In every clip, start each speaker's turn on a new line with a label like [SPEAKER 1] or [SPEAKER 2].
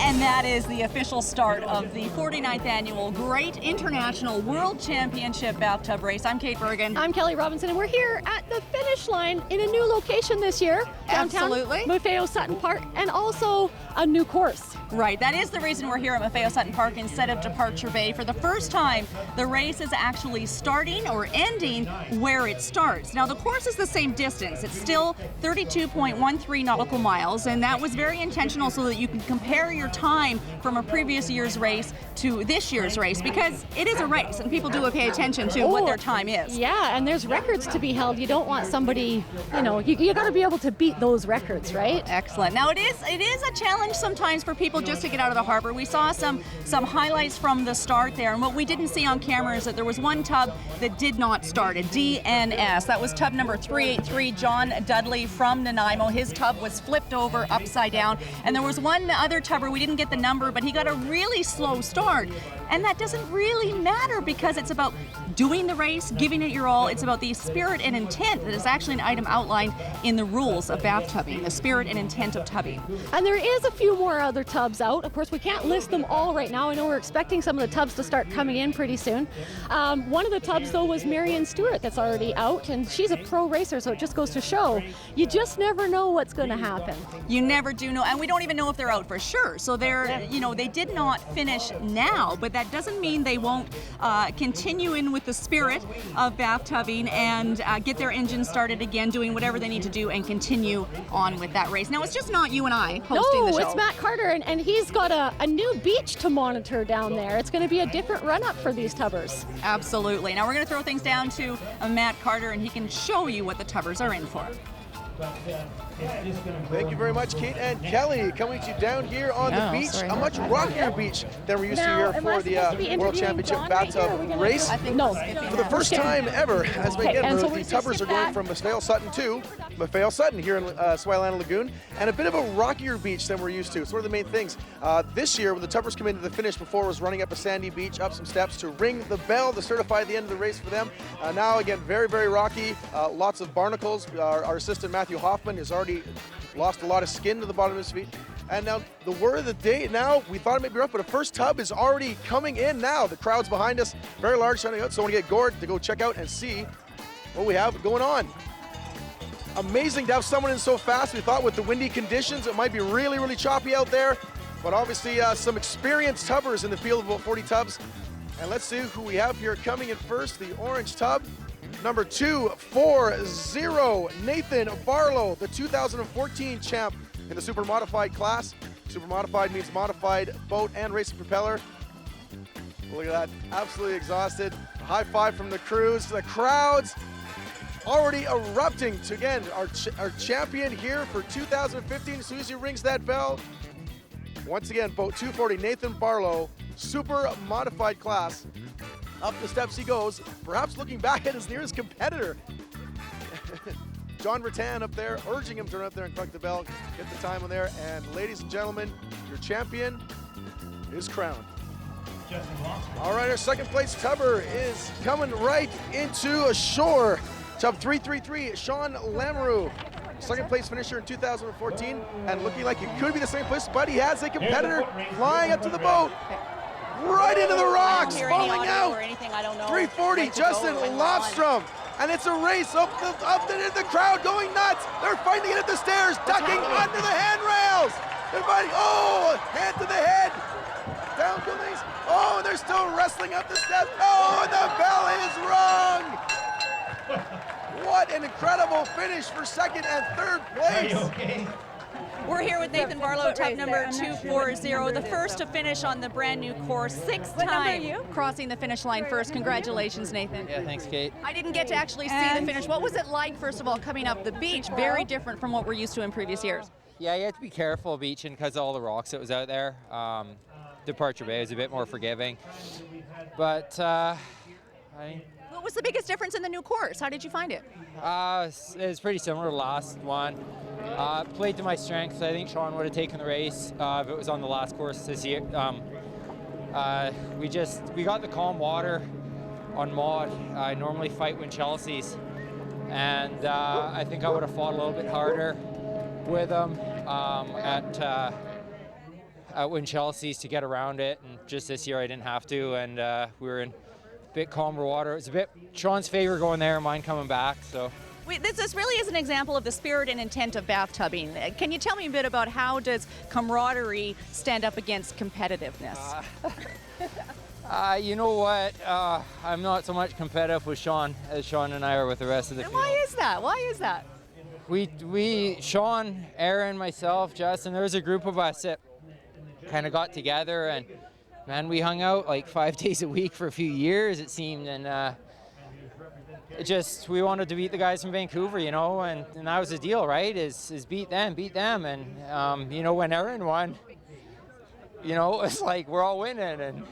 [SPEAKER 1] And that is the official start of the 49th Annual Great International World Championship Bathtub Race. I'm Kait Burgan.
[SPEAKER 2] I'm Kelly Robinson, and we're here at the finish line in a new location this year. Downtown
[SPEAKER 1] Absolutely.
[SPEAKER 2] Maffeo Sutton Park, and also a new course.
[SPEAKER 1] Right, that is the reason we're here at Maffeo Sutton Park instead of Departure Bay. For the first time, the race is actually starting or ending where it starts. Now, the course is the same distance. It's still 32.13 nautical miles, and that was very intentional so that you can compare your time from a previous year's race to this year's race, because it is a race, and people do pay attention to what their time is.
[SPEAKER 2] Yeah, and there's records to be held. You don't want somebody, you got to be able to beat those records, right?
[SPEAKER 1] Excellent. Now, it is a challenge sometimes for people just to get out of the harbor. We saw some highlights from the start there, and what we didn't see on camera is that there was one tub that did not start, a DNS. That was tub number 383, John Dudley from Nanaimo. His tub was flipped over upside down, and there was one other tubber, we didn't get the number, but he got a really slow start. And that doesn't really matter because it's about doing the race, giving it your all. It's about the spirit and intent that is actually an item outlined in the rules of bathtubbing, the spirit and intent of tubbing.
[SPEAKER 2] And there is a few more other tubs out. Of course, we can't list them all right now. I know we're expecting some of the tubs to start coming in pretty soon. One of the tubs, though, was Marion Stewart that's already out, and she's a pro racer, so it just goes to show you just never know what's going to happen.
[SPEAKER 1] You never do know, and we don't even know if they're out for sure. So they're, they did not finish now, but that doesn't mean they won't continue in with the spirit of bathtubbing and get their engines started again, doing whatever they need to do and continue on with that race. Now, it's just not you and I hosting the show.
[SPEAKER 2] No, it's Matt Carter, and he's got a new beach to monitor down there. It's going to be a different run-up for these tubbers.
[SPEAKER 1] Absolutely. Now, we're going to throw things down to Matt Carter, and he can show you what the tubbers are in for.
[SPEAKER 3] Thank you very much, Kait and Kelly, coming to you down here on the beach, a much rockier beach than we're used to here for the World Championship Bathtub Race.
[SPEAKER 2] No.
[SPEAKER 3] For the first time ever, as we get the tubbers are going from Maffeo Sutton to Maffeo Sutton here in Saywell Lagoon, and a bit of a rockier beach than we're used to. It's one of the main things. This year, when the tubbers come into the finish, before was running up a sandy beach, up some steps to ring the bell to certify the end of the race for them. Now, again, very, very rocky, lots of barnacles. Our assistant, Mathew Hoffman, has already lost a lot of skin to the bottom of his feet. And now the word of the day, now we thought it might be rough, but a first tub is already coming in now. The crowd's behind us, very large, shining out. So I want to get Gord to go check out and see what we have going on. Amazing to have someone in so fast. We thought with the windy conditions, it might be really, really choppy out there. But obviously some experienced tubbers in the field of about 40 tubs. And let's see who we have here coming in first, the orange tub. Number 240, Nathan Barlow, the 2014 champ in the super modified class. Super modified means modified boat and racing propeller. Look at that, absolutely exhausted. A high five from the crews. The crowds already erupting to, again, our champion here for 2015. As soon as he rings that bell, once again, boat 240, Nathan Barlow, super modified class. Up the steps he goes, perhaps looking back at his nearest competitor. John Rattan up there, urging him to run up there and collect the bell, get the time on there. And ladies and gentlemen, your champion is crowned. All right, our second place tubber is coming right into a shore. Tub 333, Shawn Lamoureux. Second place finisher in 2014, and looking like it could be the same place, but he has a competitor flying up to the boat. Right into the rocks, falling out. 340, Justin Lofstrom. And it's a race up the crowd going nuts. They're fighting to get up the stairs, ducking under the handrails. They're fighting, hand to the head. Down to these, and they're still wrestling up the steps. And the bell is rung. What an incredible finish for second and third place.
[SPEAKER 1] We're here with Nathan Barlow, tub number 240, the first to finish on the brand new course, sixth time crossing the finish line first. Congratulations, Nathan.
[SPEAKER 4] Yeah, thanks, Kait.
[SPEAKER 1] I didn't get to actually see the finish. What was it like, first of all, coming up the beach? Very different from what we're used to in previous years.
[SPEAKER 4] Yeah, you have to be careful beaching because of all the rocks that was out there. Departure Bay is a bit more forgiving. But,
[SPEAKER 1] what was the biggest difference in the new course? How did you find it?
[SPEAKER 4] It's pretty similar to the last one. Played to my strengths. I think Shawn would have taken the race if it was on the last course this year. We got the calm water on Maud. I normally fight when Chelsea's, and I think I would have fought a little bit harder with him at at Winchelsea's to get around it, and just this year I didn't have to, and we were in a bit calmer water. It was a bit Shawn's favor going there, mine coming back, so.
[SPEAKER 1] This really is an example of the spirit and intent of bathtubbing. Can you tell me a bit about how does camaraderie stand up against competitiveness?
[SPEAKER 4] You know what? I'm not so much competitive with Shawn as Shawn and I are with the rest of the
[SPEAKER 1] And
[SPEAKER 4] field.
[SPEAKER 1] why is that? Why is that?
[SPEAKER 4] We, Shawn, Aaron, myself, Justin, there was a group of us that kind of got together, and man, we hung out like 5 days a week for a few years, it seemed, and we wanted to beat the guys from Vancouver, you know, and that was the deal, right? Is beat them, and you know, when Aaron won, you know, it's like we're all winning, and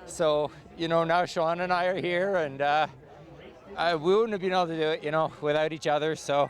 [SPEAKER 4] so, you know, now Shawn and I are here, and we wouldn't have been able to do it, you know, without each other, so.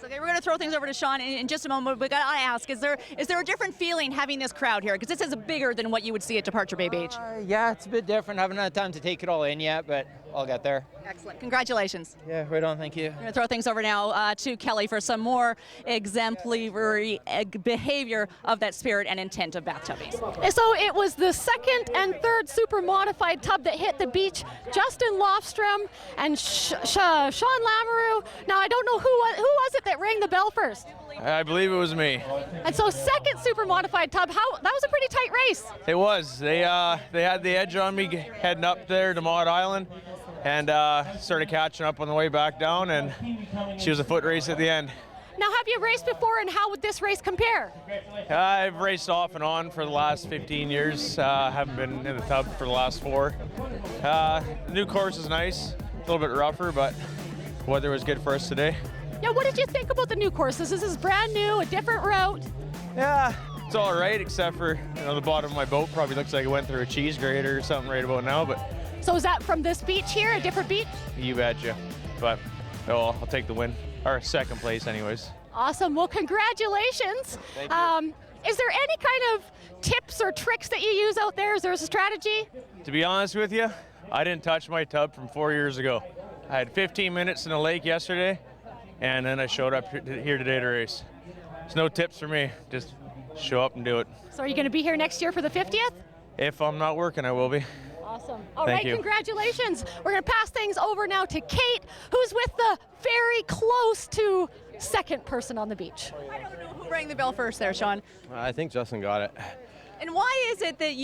[SPEAKER 1] Okay, we're going to throw things over to Shawn in just a moment, but I ask, is there a different feeling having this crowd here? Because this is bigger than what you would see at Departure Bay Beach.
[SPEAKER 4] Yeah, it's a bit different. Haven't had time to take it all in yet, but I'll get there.
[SPEAKER 1] Excellent. Congratulations.
[SPEAKER 4] Yeah, right on. Thank you.
[SPEAKER 1] We're going to throw things over now to Kelly for some more exemplary behavior of that spirit and intent of bathtubbing.
[SPEAKER 2] So it was the second and third super modified tub that hit the beach. Justin Lofstrom and Shawn Lamoureux. Now I don't know who was it that rang the bell first.
[SPEAKER 5] I believe it was me.
[SPEAKER 2] And so second super modified tub. That was a pretty tight race.
[SPEAKER 5] It was. They had the edge on me heading up there to Maud Island, and started catching up on the way back down, and she was a foot race at the end.
[SPEAKER 2] Now, have you raced before, and how would this race compare?
[SPEAKER 5] I've raced off and on for the last 15 years. Haven't been in the tub for the last 4. The new course is nice. A little bit rougher, but weather was good for us today.
[SPEAKER 2] Yeah, what did you think about the new courses? This is brand new, a different route.
[SPEAKER 5] Yeah, it's all right, except for, you know, the bottom of my boat probably looks like it went through a cheese grater or something right about now, but.
[SPEAKER 2] So is that from this beach here, a different beach?
[SPEAKER 5] You betcha. But I'll take the win, or second place anyways.
[SPEAKER 2] Awesome, well congratulations.
[SPEAKER 5] Thank you.
[SPEAKER 2] Is there any kind of tips or tricks that you use out there? Is there a strategy?
[SPEAKER 5] To be honest with you, I didn't touch my tub from 4 years ago. I had 15 minutes in the lake yesterday, and then I showed up here today to race. There's no tips for me, just show up and do it.
[SPEAKER 2] So are you going to be here next year for the 50th?
[SPEAKER 5] If I'm not working, I will be.
[SPEAKER 2] Awesome. All
[SPEAKER 5] Thank
[SPEAKER 2] right,
[SPEAKER 5] you.
[SPEAKER 2] Congratulations. We're going to pass things over now to Kait, who's with the very close to second person on the beach.
[SPEAKER 1] I don't know who rang the bell first there, Shawn.
[SPEAKER 6] I think Justin got it.
[SPEAKER 1] And why is it that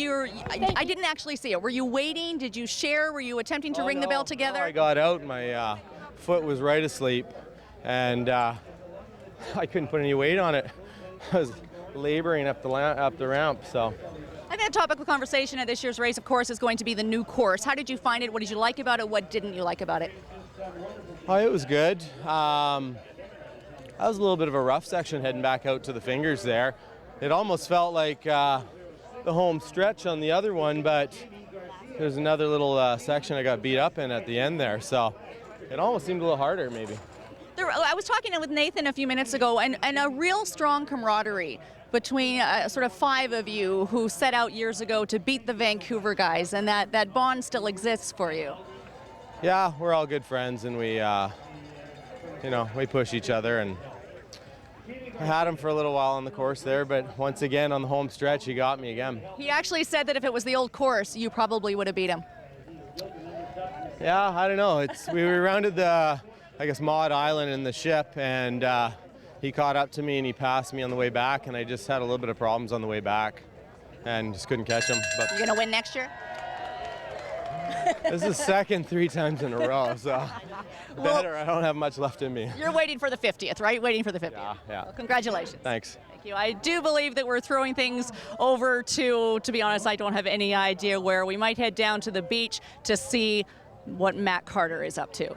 [SPEAKER 1] I didn't actually see it. Were you waiting? Did you share? Were you attempting to ring the bell together?
[SPEAKER 6] No, I got out, my foot was right asleep, and I couldn't put any weight on it. I was laboring up the ramp, so.
[SPEAKER 1] I think the topic of conversation at this year's race, of course, is going to be the new course. How did you find it? What did you like about it? What didn't you like about it?
[SPEAKER 6] Oh, it was good. That was a little bit of a rough section heading back out to the fingers there. It almost felt like the home stretch on the other one, but there's another little section I got beat up in at the end there, so it almost seemed a little harder maybe.
[SPEAKER 1] I was talking with Nathan a few minutes ago, and a real strong camaraderie between sort of 5 of you who set out years ago to beat the Vancouver guys, and that bond still exists for you.
[SPEAKER 6] Yeah, we're all good friends, and we, you know, we push each other, and I had him for a little while on the course there, but once again on the home stretch, he got me again.
[SPEAKER 1] He actually said that if it was the old course, you probably would have beat him.
[SPEAKER 6] Yeah, I don't know. We rounded the, I guess, Maud Island in the ship, and he caught up to me and he passed me on the way back, and I just had a little bit of problems on the way back and just couldn't catch him. But
[SPEAKER 1] you're gonna win next year?
[SPEAKER 6] This is second 3 times in a row, so better. I don't have much left in me.
[SPEAKER 1] You're waiting for the 50th, right? Waiting for the 50th.
[SPEAKER 6] Yeah.
[SPEAKER 1] Well, congratulations.
[SPEAKER 6] Thanks.
[SPEAKER 1] Thank you. I do believe that we're throwing things over to be honest, I don't have any idea where. We might head down to the beach to see what Matt Carter is up to.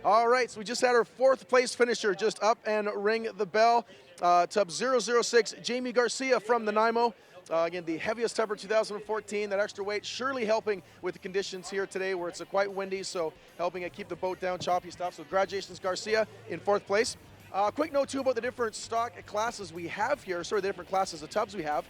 [SPEAKER 3] All right, so we just had our 4th place finisher just up and ring the bell. Tub 006, Jaime Garcia from Nanaimo. Again, the heaviest tubber 2014, that extra weight surely helping with the conditions here today where it's quite windy, so helping keep the boat down, choppy stuff. So congratulations, Garcia, in 4th place. Quick note, too, about the different stock classes we have here, the different classes of tubs we have.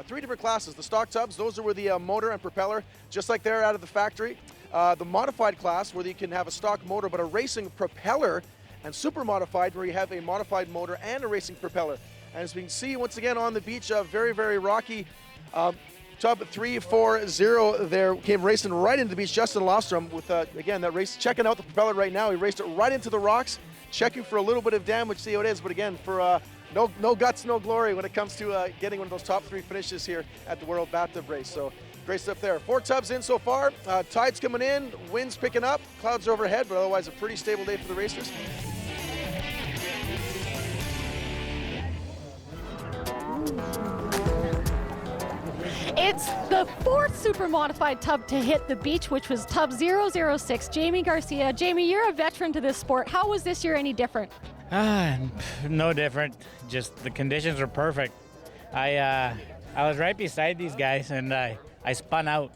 [SPEAKER 3] 3 different classes. The stock tubs, those are with the motor and propeller, just like they're out of the factory. The modified class, where you can have a stock motor but a racing propeller, and super modified, where you have a modified motor and a racing propeller. And as we can see once again on the beach, very, very rocky Tub 340 there came racing right into the beach. Justin Lofstrom with, again, that race, checking out the propeller right now. He raced it right into the rocks, checking for a little bit of damage, see how it is. But again, for no guts, no glory when it comes to getting one of those top 3 finishes here at the World Bathtub Race. So great stuff there. 4 tubs in so far. Tide's coming in, wind's picking up, clouds are overhead, but otherwise a pretty stable day for the racers.
[SPEAKER 2] It's the 4th super modified tub to hit the beach, which was tub 006, Jaime Garcia. Jaime, you're a veteran to this sport. How was this year any different?
[SPEAKER 7] No different. Just the conditions were perfect. I was right beside these guys, and I spun out.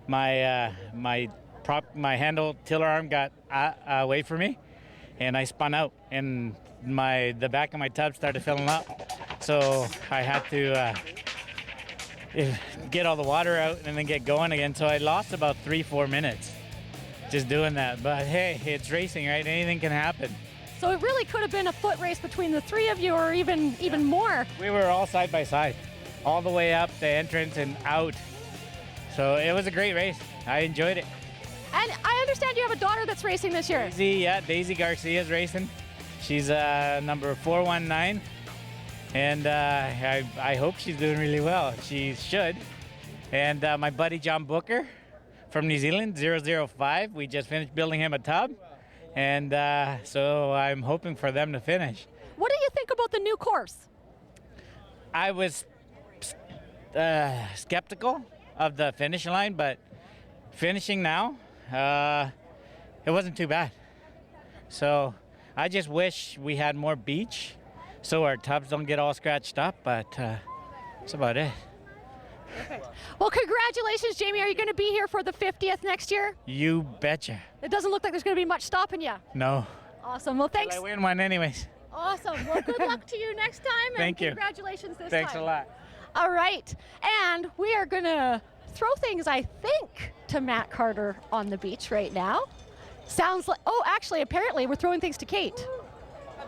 [SPEAKER 7] My handle tiller arm got away from me, and I spun out, and the back of my tub started filling up. So I had to get all the water out and then get going again. So I lost about 3-4 minutes just doing that. But hey, it's racing, right? Anything can happen.
[SPEAKER 2] So it really could have been a foot race between the 3 of you, or even more.
[SPEAKER 7] We were all side by side, all the way up the entrance and out. So it was a great race. I enjoyed it.
[SPEAKER 2] And I understand you have a daughter that's racing this year.
[SPEAKER 7] Deisy Garcia is racing. She's number 419. And I hope she's doing really well. She should. And my buddy John Booker from New Zealand, 005. We just finished building him a tub. And so I'm hoping for them to finish.
[SPEAKER 2] What do you think about the new course?
[SPEAKER 7] I was skeptical of the finish line, but finishing now, it wasn't too bad. So I just wish we had more beach so our tubs don't get all scratched up, but that's about it.
[SPEAKER 2] Perfect. Well, congratulations, Jaime. Are you going to be here for the 50th next year?
[SPEAKER 7] You betcha.
[SPEAKER 2] It doesn't look like there's going to be much stopping you.
[SPEAKER 7] No.
[SPEAKER 2] Awesome. Well, thanks.
[SPEAKER 7] I win one anyways.
[SPEAKER 2] Awesome. Well, good luck to you next time.
[SPEAKER 7] Thank you.
[SPEAKER 2] Congratulations this
[SPEAKER 7] Thanks
[SPEAKER 2] time.
[SPEAKER 7] a lot.
[SPEAKER 2] All right. And we are going to throw things, I think, to Matt Carter on the beach right now. Sounds like, oh, actually, apparently we're throwing things to Kait.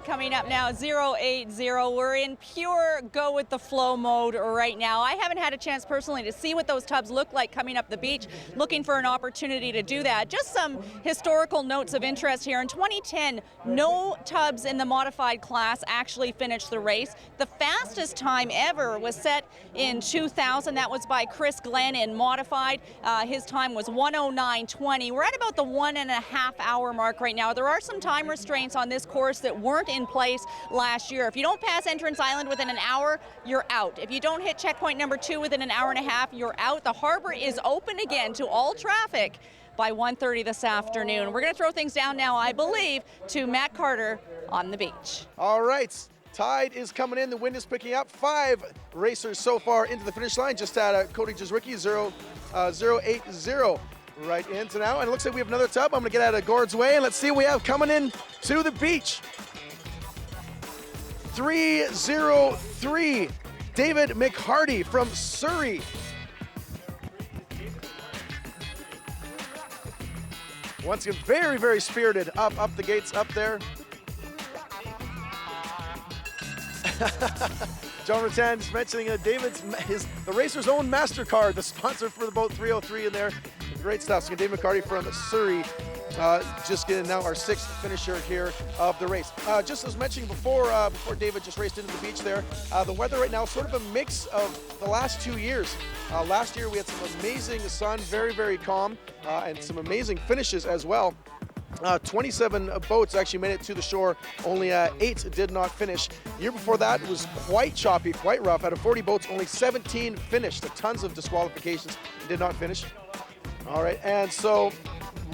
[SPEAKER 1] Coming up now, 080. We're in pure go with the flow mode right now. I haven't had a chance personally to see what those tubs look like coming up the beach, looking for an opportunity to do that. Just some historical notes of interest here. In 2010, no tubs in the modified class actually finished the race. The fastest time ever was set in 2000. That was by Chris Glenn in modified. His time was 1:09:20. We're at about the 1.5 hour mark right now. There are some time restraints on this course that weren't in place last year. If you don't pass Entrance Island within an hour, you're out. If you don't hit checkpoint number 2 within an hour and a half, you're out. The harbor is open again to all traffic by 1:30 this afternoon. We're going to throw things down now, I believe, to Matt Carter on the beach.
[SPEAKER 3] All right. Tide is coming in. The wind is picking up. 5 racers so far into the finish line. Just at Cody Drzewiecki, 080 right into now. And it looks like we have another tub. I'm going to get out of Gord's way, and let's see what we have coming in to the beach. 303, David McHardy from Surrey. Once again, very, very spirited up the gates up there. John Rattan just mentioning David's the racer's own MasterCard, the sponsor for the boat 303 in there. Great stuff. So David McHardy from Surrey. Just getting now our 6th finisher here of the race. Just as mentioned before David just raced into the beach there, the weather right now is sort of a mix of the last 2 years. Last year we had some amazing sun, very, very calm, and some amazing finishes as well. 27 boats actually made it to the shore, only 8 did not finish. The year before that it was quite choppy, quite rough. Out of 40 boats, only 17 finished. Tons of disqualifications did not finish. All right, and so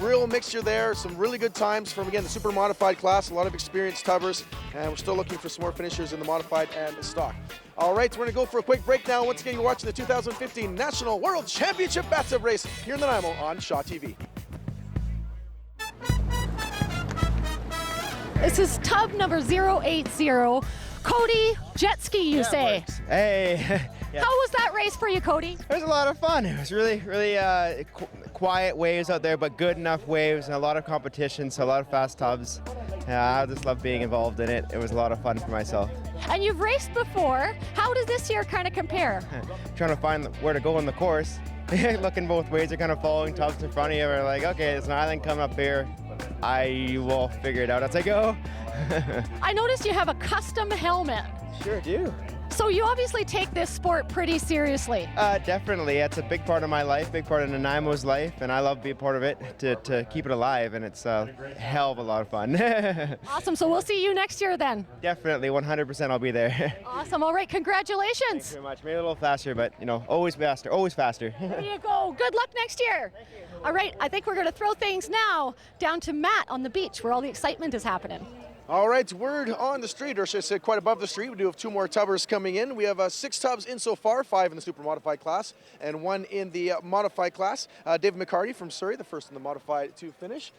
[SPEAKER 3] real mixture there, some really good times from, again, the super modified class, a lot of experienced tubbers, and we're still looking for some more finishers in the modified and the stock. All right, so we're going to go for a quick break now. Once again, you're watching the 2015 National World Championship Bathtub Race here in Nanaimo on Shaw TV.
[SPEAKER 2] This is tub number 080. Cody, jet ski, you say?
[SPEAKER 8] Hey.
[SPEAKER 2] Yeah. How was that race for you, Cody?
[SPEAKER 8] It was a lot of fun. It was really quiet waves out there, but good enough waves and a lot of competition, so a lot of fast tubs. I just love being involved in it. It was a lot of fun for myself.
[SPEAKER 2] And you've raced before. How does this year kind of compare?
[SPEAKER 8] Trying to find where to go on the course. Looking both ways, you're kind of following tubs in front of you. We're like, okay, there's an island coming up here. I will figure it out as I go.
[SPEAKER 2] I noticed you have a custom helmet.
[SPEAKER 8] Sure do.
[SPEAKER 2] So you obviously take this sport pretty seriously.
[SPEAKER 8] Definitely. It's a big part of my life, big part of Nanaimo's life, and I love being a part of it to keep it alive, and it's a hell of a lot of fun.
[SPEAKER 2] Awesome. So we'll see you next year then.
[SPEAKER 8] Definitely, 100% I'll be there.
[SPEAKER 2] Awesome. All right, congratulations.
[SPEAKER 8] Thanks very much. Maybe a little faster, but always faster, always faster.
[SPEAKER 2] There you go. Good luck next year. All right, I think we're going to throw things now down to Matt on the beach where all the excitement is happening.
[SPEAKER 3] All right, word on the street, or should I say quite above the street. We do have 2 more tubbers coming in. We have 6 tubs in so far, 5 in the super modified class and 1 in the modified class. David McHardy from Surrey, the first in the modified to finish.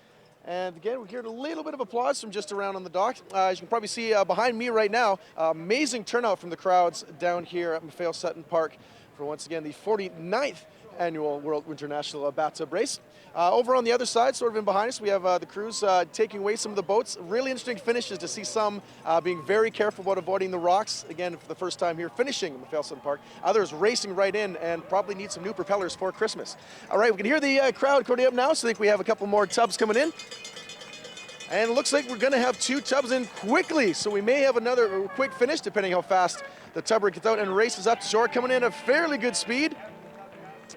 [SPEAKER 3] And again, we're hearing a little bit of applause from just around on the dock. As you can probably see behind me right now, amazing turnout from the crowds down here at Maffeo Sutton Park for once again the 49th annual World International Bathtub Race. Over on the other side, sort of in behind us, we have the crews taking away some of the boats. Really interesting finishes to see some being very careful about avoiding the rocks. Again, for the first time here, finishing in Maffeo Sutton Park. Others racing right in and probably need some new propellers for Christmas. All right, we can hear the crowd Cody up now, so I think we have a couple more tubs coming in. And it looks like we're going to have 2 tubs in quickly, so we may have another quick finish, depending how fast the tubber gets out and races up to shore, coming in at fairly good speed.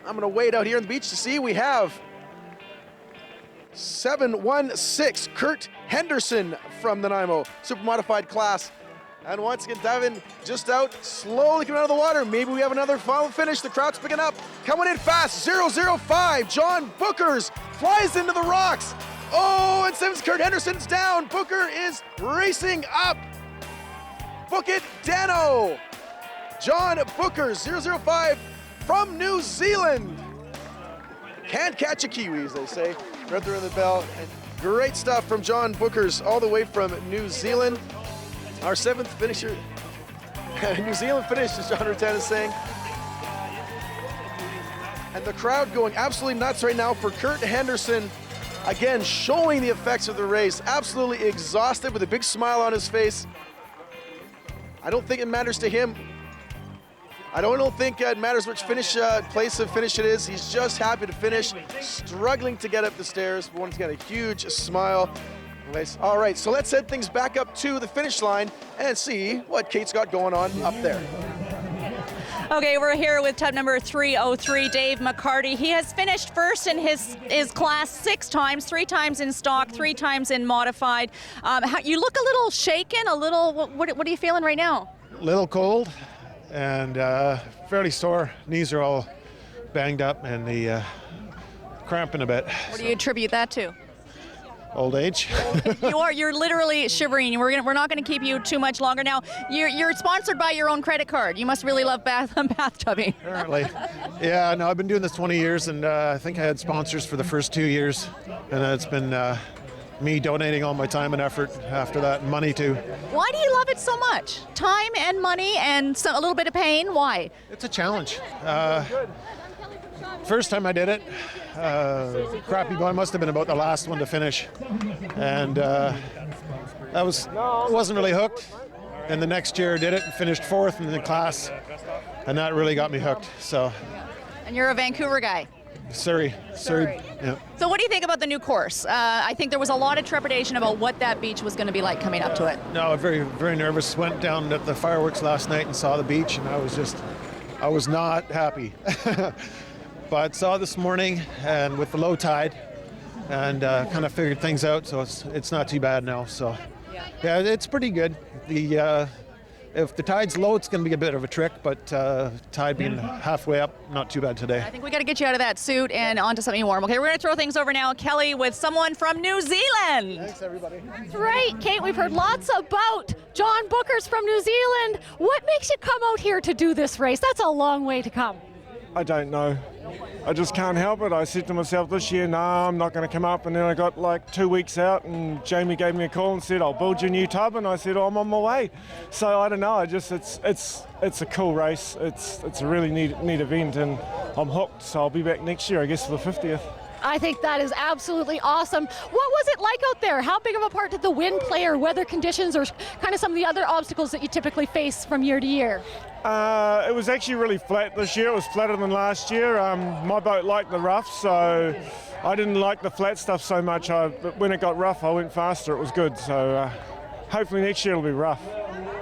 [SPEAKER 3] I'm going to wait out here on the beach to see. We have 716, Kurt Henderson from Nanaimo, super modified class. And once again, diving just out, slowly coming out of the water. Maybe we have another final finish. The crowd's picking up. Coming in fast, 005, John Bookers flies into the rocks. Oh, and since Kurt Henderson's down, Booker is racing up. Book it, Dano. John Bookers, 005 from New Zealand. Can't catch a Kiwi, as they say. Right there in the bell. And great stuff from John Bookers, all the way from New Zealand. Our 7th finisher, New Zealand finish, as John Rutan is saying. And the crowd going absolutely nuts right now for Kurt Henderson. Again, showing the effects of the race. Absolutely exhausted with a big smile on his face. I don't think it matters to him. I don't think it matters which place of finish it is. He's just happy to finish, struggling to get up the stairs. Once again, a huge smile. Nice. All right, so let's head things back up to the finish line and see what Kait's got going on up there.
[SPEAKER 1] Okay, we're here with tub number 303, Dave McHardy. He has finished first in his class 6 times, 3 times in stock, 3 times in modified. You look a little shaken, a little, what are you feeling right now?
[SPEAKER 9] A little cold and fairly sore. Knees are all banged up and the cramping a bit.
[SPEAKER 1] What do you attribute that to?
[SPEAKER 9] Old age.
[SPEAKER 1] You're literally shivering. We're not going to keep you too much longer. Now, you're sponsored by your own credit card. You must really love bathtubbing.
[SPEAKER 9] Apparently. Yeah, no, I've been doing this 20 years, and I think I had sponsors for the first 2 years, and it's been me donating all my time and effort after that, and money too.
[SPEAKER 1] Why do you love it so much? Time and money and a little bit of pain? Why?
[SPEAKER 9] It's a challenge. First time I did it, crappy boy, must have been about the last one to finish, and wasn't really hooked. And the next year I did it and finished 4th in the class, and that really got me hooked. So.
[SPEAKER 1] And you're a Vancouver guy.
[SPEAKER 9] Surrey. Yeah.
[SPEAKER 1] So what do you think about the new course? I think there was a lot of trepidation about what that beach was going to be like coming up to it.
[SPEAKER 9] No, very, very nervous. Went down at the fireworks last night and saw the beach, and I was not happy. But saw this morning, and with the low tide, and kind of figured things out, so it's not too bad now. So yeah, it's pretty good. If the tide's low, it's going to be a bit of a trick, but tide being halfway up, not too bad today.
[SPEAKER 1] I think we got to get you out of that suit and onto something warm. Okay, we're going to throw things over now. Kelly with someone from New Zealand.
[SPEAKER 9] Thanks, everybody.
[SPEAKER 2] That's right, Kait. We've heard lots about John Bookers from New Zealand. What makes you come out here to do this race? That's a long way to come.
[SPEAKER 10] I don't know. I just can't help it. I said to myself this year, I'm not going to come up. And then I got like 2 weeks out and Jaime gave me a call and said, I'll build you a new tub. And I said, I'm on my way. So I don't know. It's a cool race. It's a really neat event and I'm hooked. So I'll be back next year, I guess, for the 50th.
[SPEAKER 2] I think that is absolutely awesome. What was it like out there? How big of a part did the wind play, or weather conditions, or kind of some of the other obstacles that you typically face from year to year?
[SPEAKER 10] It was actually really flat this year. It was flatter than last year. My boat liked the rough, so I didn't like the flat stuff so much. But when it got rough, I went faster. It was good. So hopefully next year it'll be rough.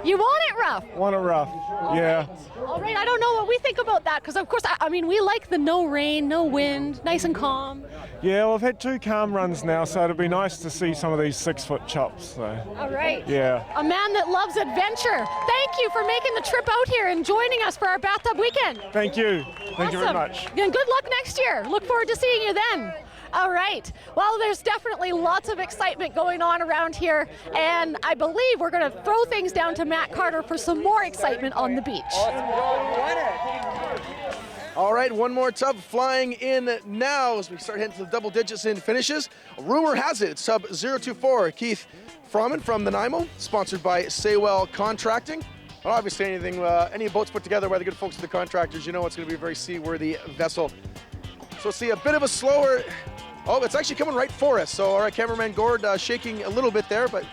[SPEAKER 2] You want it rough?
[SPEAKER 10] Want it rough, yeah.
[SPEAKER 2] All right, I don't know what we think about that, because of course, I mean, we like the no rain, no wind, nice and calm.
[SPEAKER 10] Yeah, well, I've had 2 calm runs now, so it'd be nice to see some of these 6-foot chops. So.
[SPEAKER 2] All right.
[SPEAKER 10] Yeah.
[SPEAKER 2] A man that loves adventure. Thank you for making the trip out here and joining us for our bathtub weekend.
[SPEAKER 10] Thank you. Thank you very much.
[SPEAKER 2] And good luck next year. Look forward to seeing you then. All right. Well, there's definitely lots of excitement going on around here, and I believe we're going to throw things down to Matt Carter for some more excitement on the beach.
[SPEAKER 3] All right, one more tub flying in now as we start heading to the double digits in finishes. Rumor has it, it's tub 024, Keith Froman from Nanaimo, sponsored by Saywell Contracting. Well, obviously any boats put together by the good folks at the contractors, you know it's going to be a very seaworthy vessel. So see a bit of a slower, it's actually coming right for us. So all right, cameraman Gord shaking a little bit there, but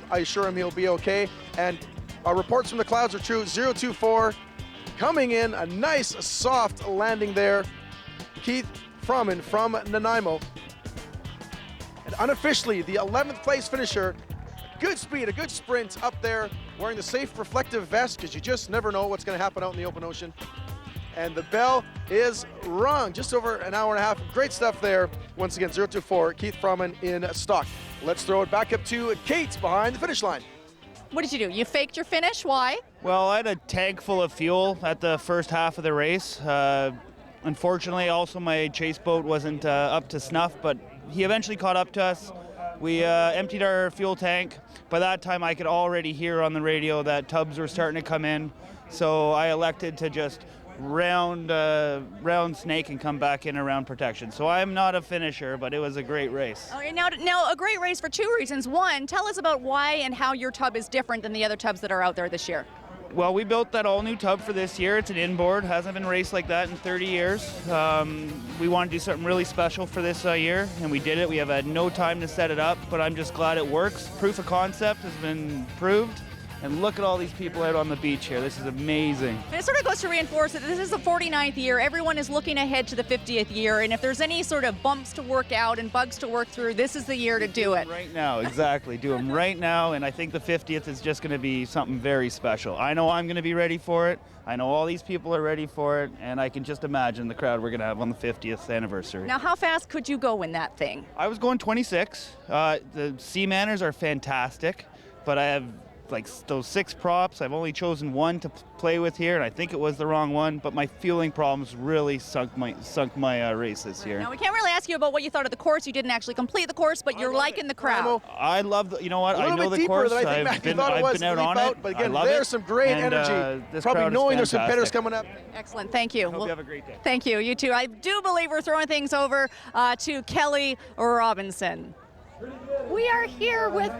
[SPEAKER 3] I assure him he'll be okay. And our reports from the clouds are true, 024, coming in, a nice soft landing there. Keith Froman from Nanaimo. And unofficially, the 11th place finisher. Good speed, a good sprint up there, wearing the safe reflective vest, because you just never know what's going to happen out in the open ocean. And the bell is rung, just over an hour and a half. Great stuff there. Once again, 024, Keith Froman in stock. Let's throw it back up to Kait behind the finish line.
[SPEAKER 1] What did you do? You faked your finish? Why?
[SPEAKER 11] Well, I had a tank full of fuel at the first half of the race. Unfortunately, also my chase boat wasn't up to snuff, but he eventually caught up to us. We emptied our fuel tank. By that time, I could already hear on the radio that tubs were starting to come in, so I elected to just round snake and come back in around protection. So I'm not a finisher, but it was a great race.
[SPEAKER 1] Okay, now a great race for 2 reasons. One, tell us about why and how your tub is different than the other tubs that are out there this year.
[SPEAKER 11] Well, we built that all new tub for this year. It's an inboard, hasn't been raced like that in 30 years. We want to do something really special for this year, and we did it. We have had no time to set it up, but I'm just glad it works. Proof of concept has been proved. And look at all these people out on the beach here. This is amazing.
[SPEAKER 1] And it sort of goes to reinforce that this is the 49th year. Everyone is looking ahead to the 50th year. And if there's any sort of bumps to work out and bugs to work through, this is the year to do it.
[SPEAKER 11] Right now, exactly. Do them right now. And I think the 50th is just going to be something very special. I know I'm going to be ready for it. I know all these people are ready for it. And I can just imagine the crowd we're going to have on the 50th anniversary.
[SPEAKER 1] Now, how fast could you go in that thing?
[SPEAKER 11] I was going 26. The sea manners are fantastic, but I have like those 6 props. I've only chosen one to play with here, and I think it was the wrong one, but my fueling problems really sunk my race this year.
[SPEAKER 1] Now, we can't really ask you about what you thought of the course. You didn't actually complete the course, but you're liking the crowd.
[SPEAKER 11] I love you know what? I know the course. I've been out on it.
[SPEAKER 3] But again, there's some great energy. Probably knowing there's some competitors coming up.
[SPEAKER 1] Excellent. Thank you.
[SPEAKER 11] Hope you have a great day.
[SPEAKER 1] Thank you. You too. I do believe we're throwing things over to Kelly Robinson.
[SPEAKER 2] We are here with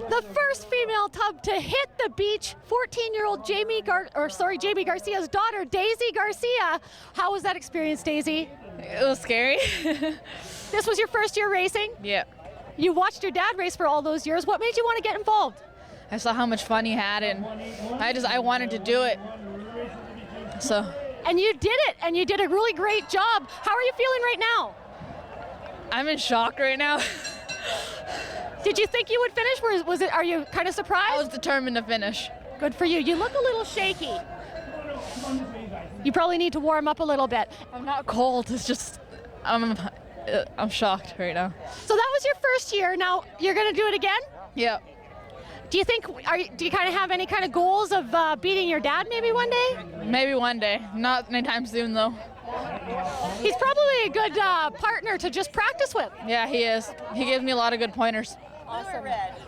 [SPEAKER 2] the first female tub to hit the beach, 14-year-old Jaime Garcia's daughter, Deisy Garcia. How was that experience, Deisy?
[SPEAKER 12] It was scary.
[SPEAKER 2] This was your first year racing?
[SPEAKER 12] Yeah.
[SPEAKER 2] You watched your dad race for all those years. What made you want to get involved?
[SPEAKER 12] I saw how much fun he had, and I wanted to do it. So.
[SPEAKER 2] And you did it, and you did a really great job. How are you feeling right now?
[SPEAKER 12] I'm in shock right now.
[SPEAKER 2] Did you think you would finish? Are you kind of surprised?
[SPEAKER 12] I was determined to finish.
[SPEAKER 2] Good for you. You look a little shaky. You probably need to warm up a little bit.
[SPEAKER 12] I'm not cold. It's just I'm shocked right now.
[SPEAKER 2] So that was your first year. Now you're going to do it again?
[SPEAKER 12] Yeah.
[SPEAKER 2] Do you kind of have any kind of goals of beating your dad maybe one day?
[SPEAKER 12] Maybe one day. Not anytime soon though.
[SPEAKER 2] He's probably a good partner to just practice with.
[SPEAKER 12] Yeah, he is. He gives me a lot of good pointers.
[SPEAKER 2] Awesome.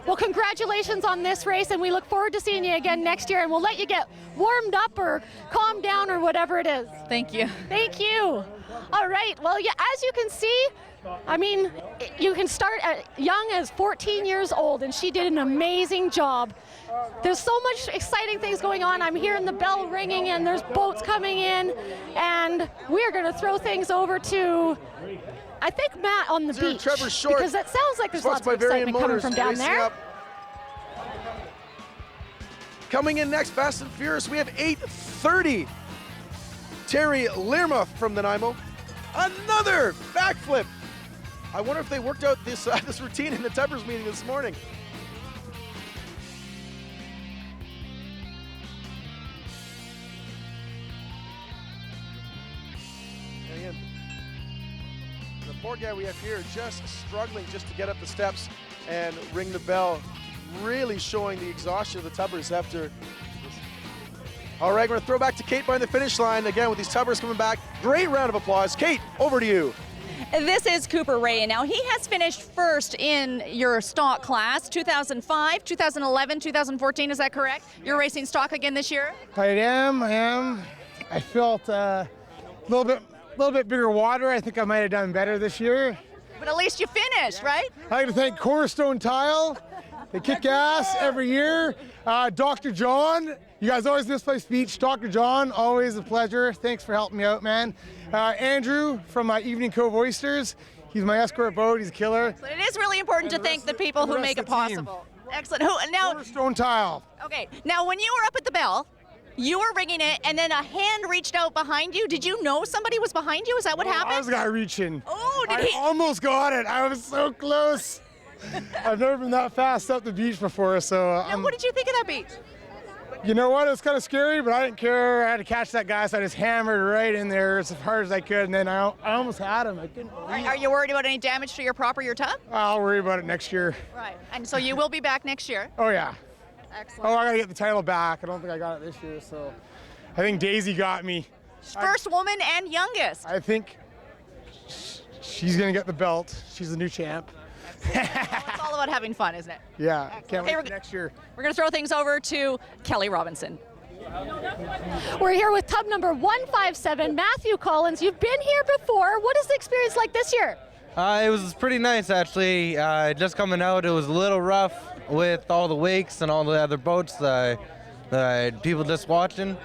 [SPEAKER 2] Well, congratulations on this race, and we look forward to seeing you again next year, and we'll let you get warmed up or calmed down or whatever it is.
[SPEAKER 12] Thank you.
[SPEAKER 2] Thank you. All right. Well, yeah, as you can see, I mean, you can start at young as 14 years old, and she did an amazing job. There's so much exciting things going on. I'm hearing the bell ringing, and there's boats coming in, and we're going to throw things over to, I think, Matt on the beach.
[SPEAKER 3] Trevor Short,
[SPEAKER 2] because it sounds like there's lots of excitement coming from down there.
[SPEAKER 3] Up. Coming in next, Fast and Furious, we have 8:30. Terry Learmouth from Nanaimo. Another backflip. I wonder if they worked out this this routine in the Tubbers meeting this morning. And the poor guy we have here just struggling just to get up the steps and ring the bell, really showing the exhaustion of the Tubbers after. All right, we're going to throw back to Kait behind the finish line again with these Tubbers coming back. Great round of applause. Kait, over to you.
[SPEAKER 1] This is Cooper Rey. Now, he has finished first in your stock class, 2005, 2011, 2014, is that correct? You're racing stock again this year?
[SPEAKER 13] I am. I felt a little bit bigger water. I think I might have done better this year.
[SPEAKER 1] But at least you finished, right?
[SPEAKER 13] I'd like to thank Cornerstone Tile. They kick ass every year. Dr. John, you guys always misplace speech. Dr. John, always a pleasure. Thanks for helping me out, man. Andrew from Evening Cove Oysters. He's my escort boat. He's a killer.
[SPEAKER 1] So it is really important to thank the people who make it possible. Excellent. Now,
[SPEAKER 13] Cornerstone Tile.
[SPEAKER 1] Okay. Now, when you were up at the bell, you were ringing it, and then a hand reached out behind you. Did you know somebody was behind you? Is that what happened?
[SPEAKER 13] I was the guy reaching.
[SPEAKER 1] Oh, did he?
[SPEAKER 13] I almost got it. I was so close. I've never been that fast up the beach before, so.
[SPEAKER 1] Now, what did you think of that beach?
[SPEAKER 13] You know what? It was kind of scary, but I didn't care. I had to catch that guy, so I just hammered right in there as hard as I could, and then I almost had him. I couldn't.
[SPEAKER 1] Are you worried about any damage to your prop or your tub?
[SPEAKER 13] I'll worry about it next year.
[SPEAKER 1] Right. And so you will be back next year?
[SPEAKER 13] Oh, yeah.
[SPEAKER 1] Excellent.
[SPEAKER 13] Oh, I got to get the title back. I don't think I got it this year, so I think Deisy got me.
[SPEAKER 1] First woman and youngest.
[SPEAKER 13] I think she's going to get the belt. She's the new champ.
[SPEAKER 1] Well, it's all about having fun, isn't it?
[SPEAKER 13] Yeah, can't wait
[SPEAKER 1] Okay,
[SPEAKER 13] for next year.
[SPEAKER 1] We're going to throw things over to Kelly Robinson.
[SPEAKER 2] We're here with tub number 157, Mathew Collins. You've been here before. What is the experience like this year?
[SPEAKER 6] It was pretty nice, actually. Just coming out, it was a little rough with all the wakes and all the other boats. The people just watching.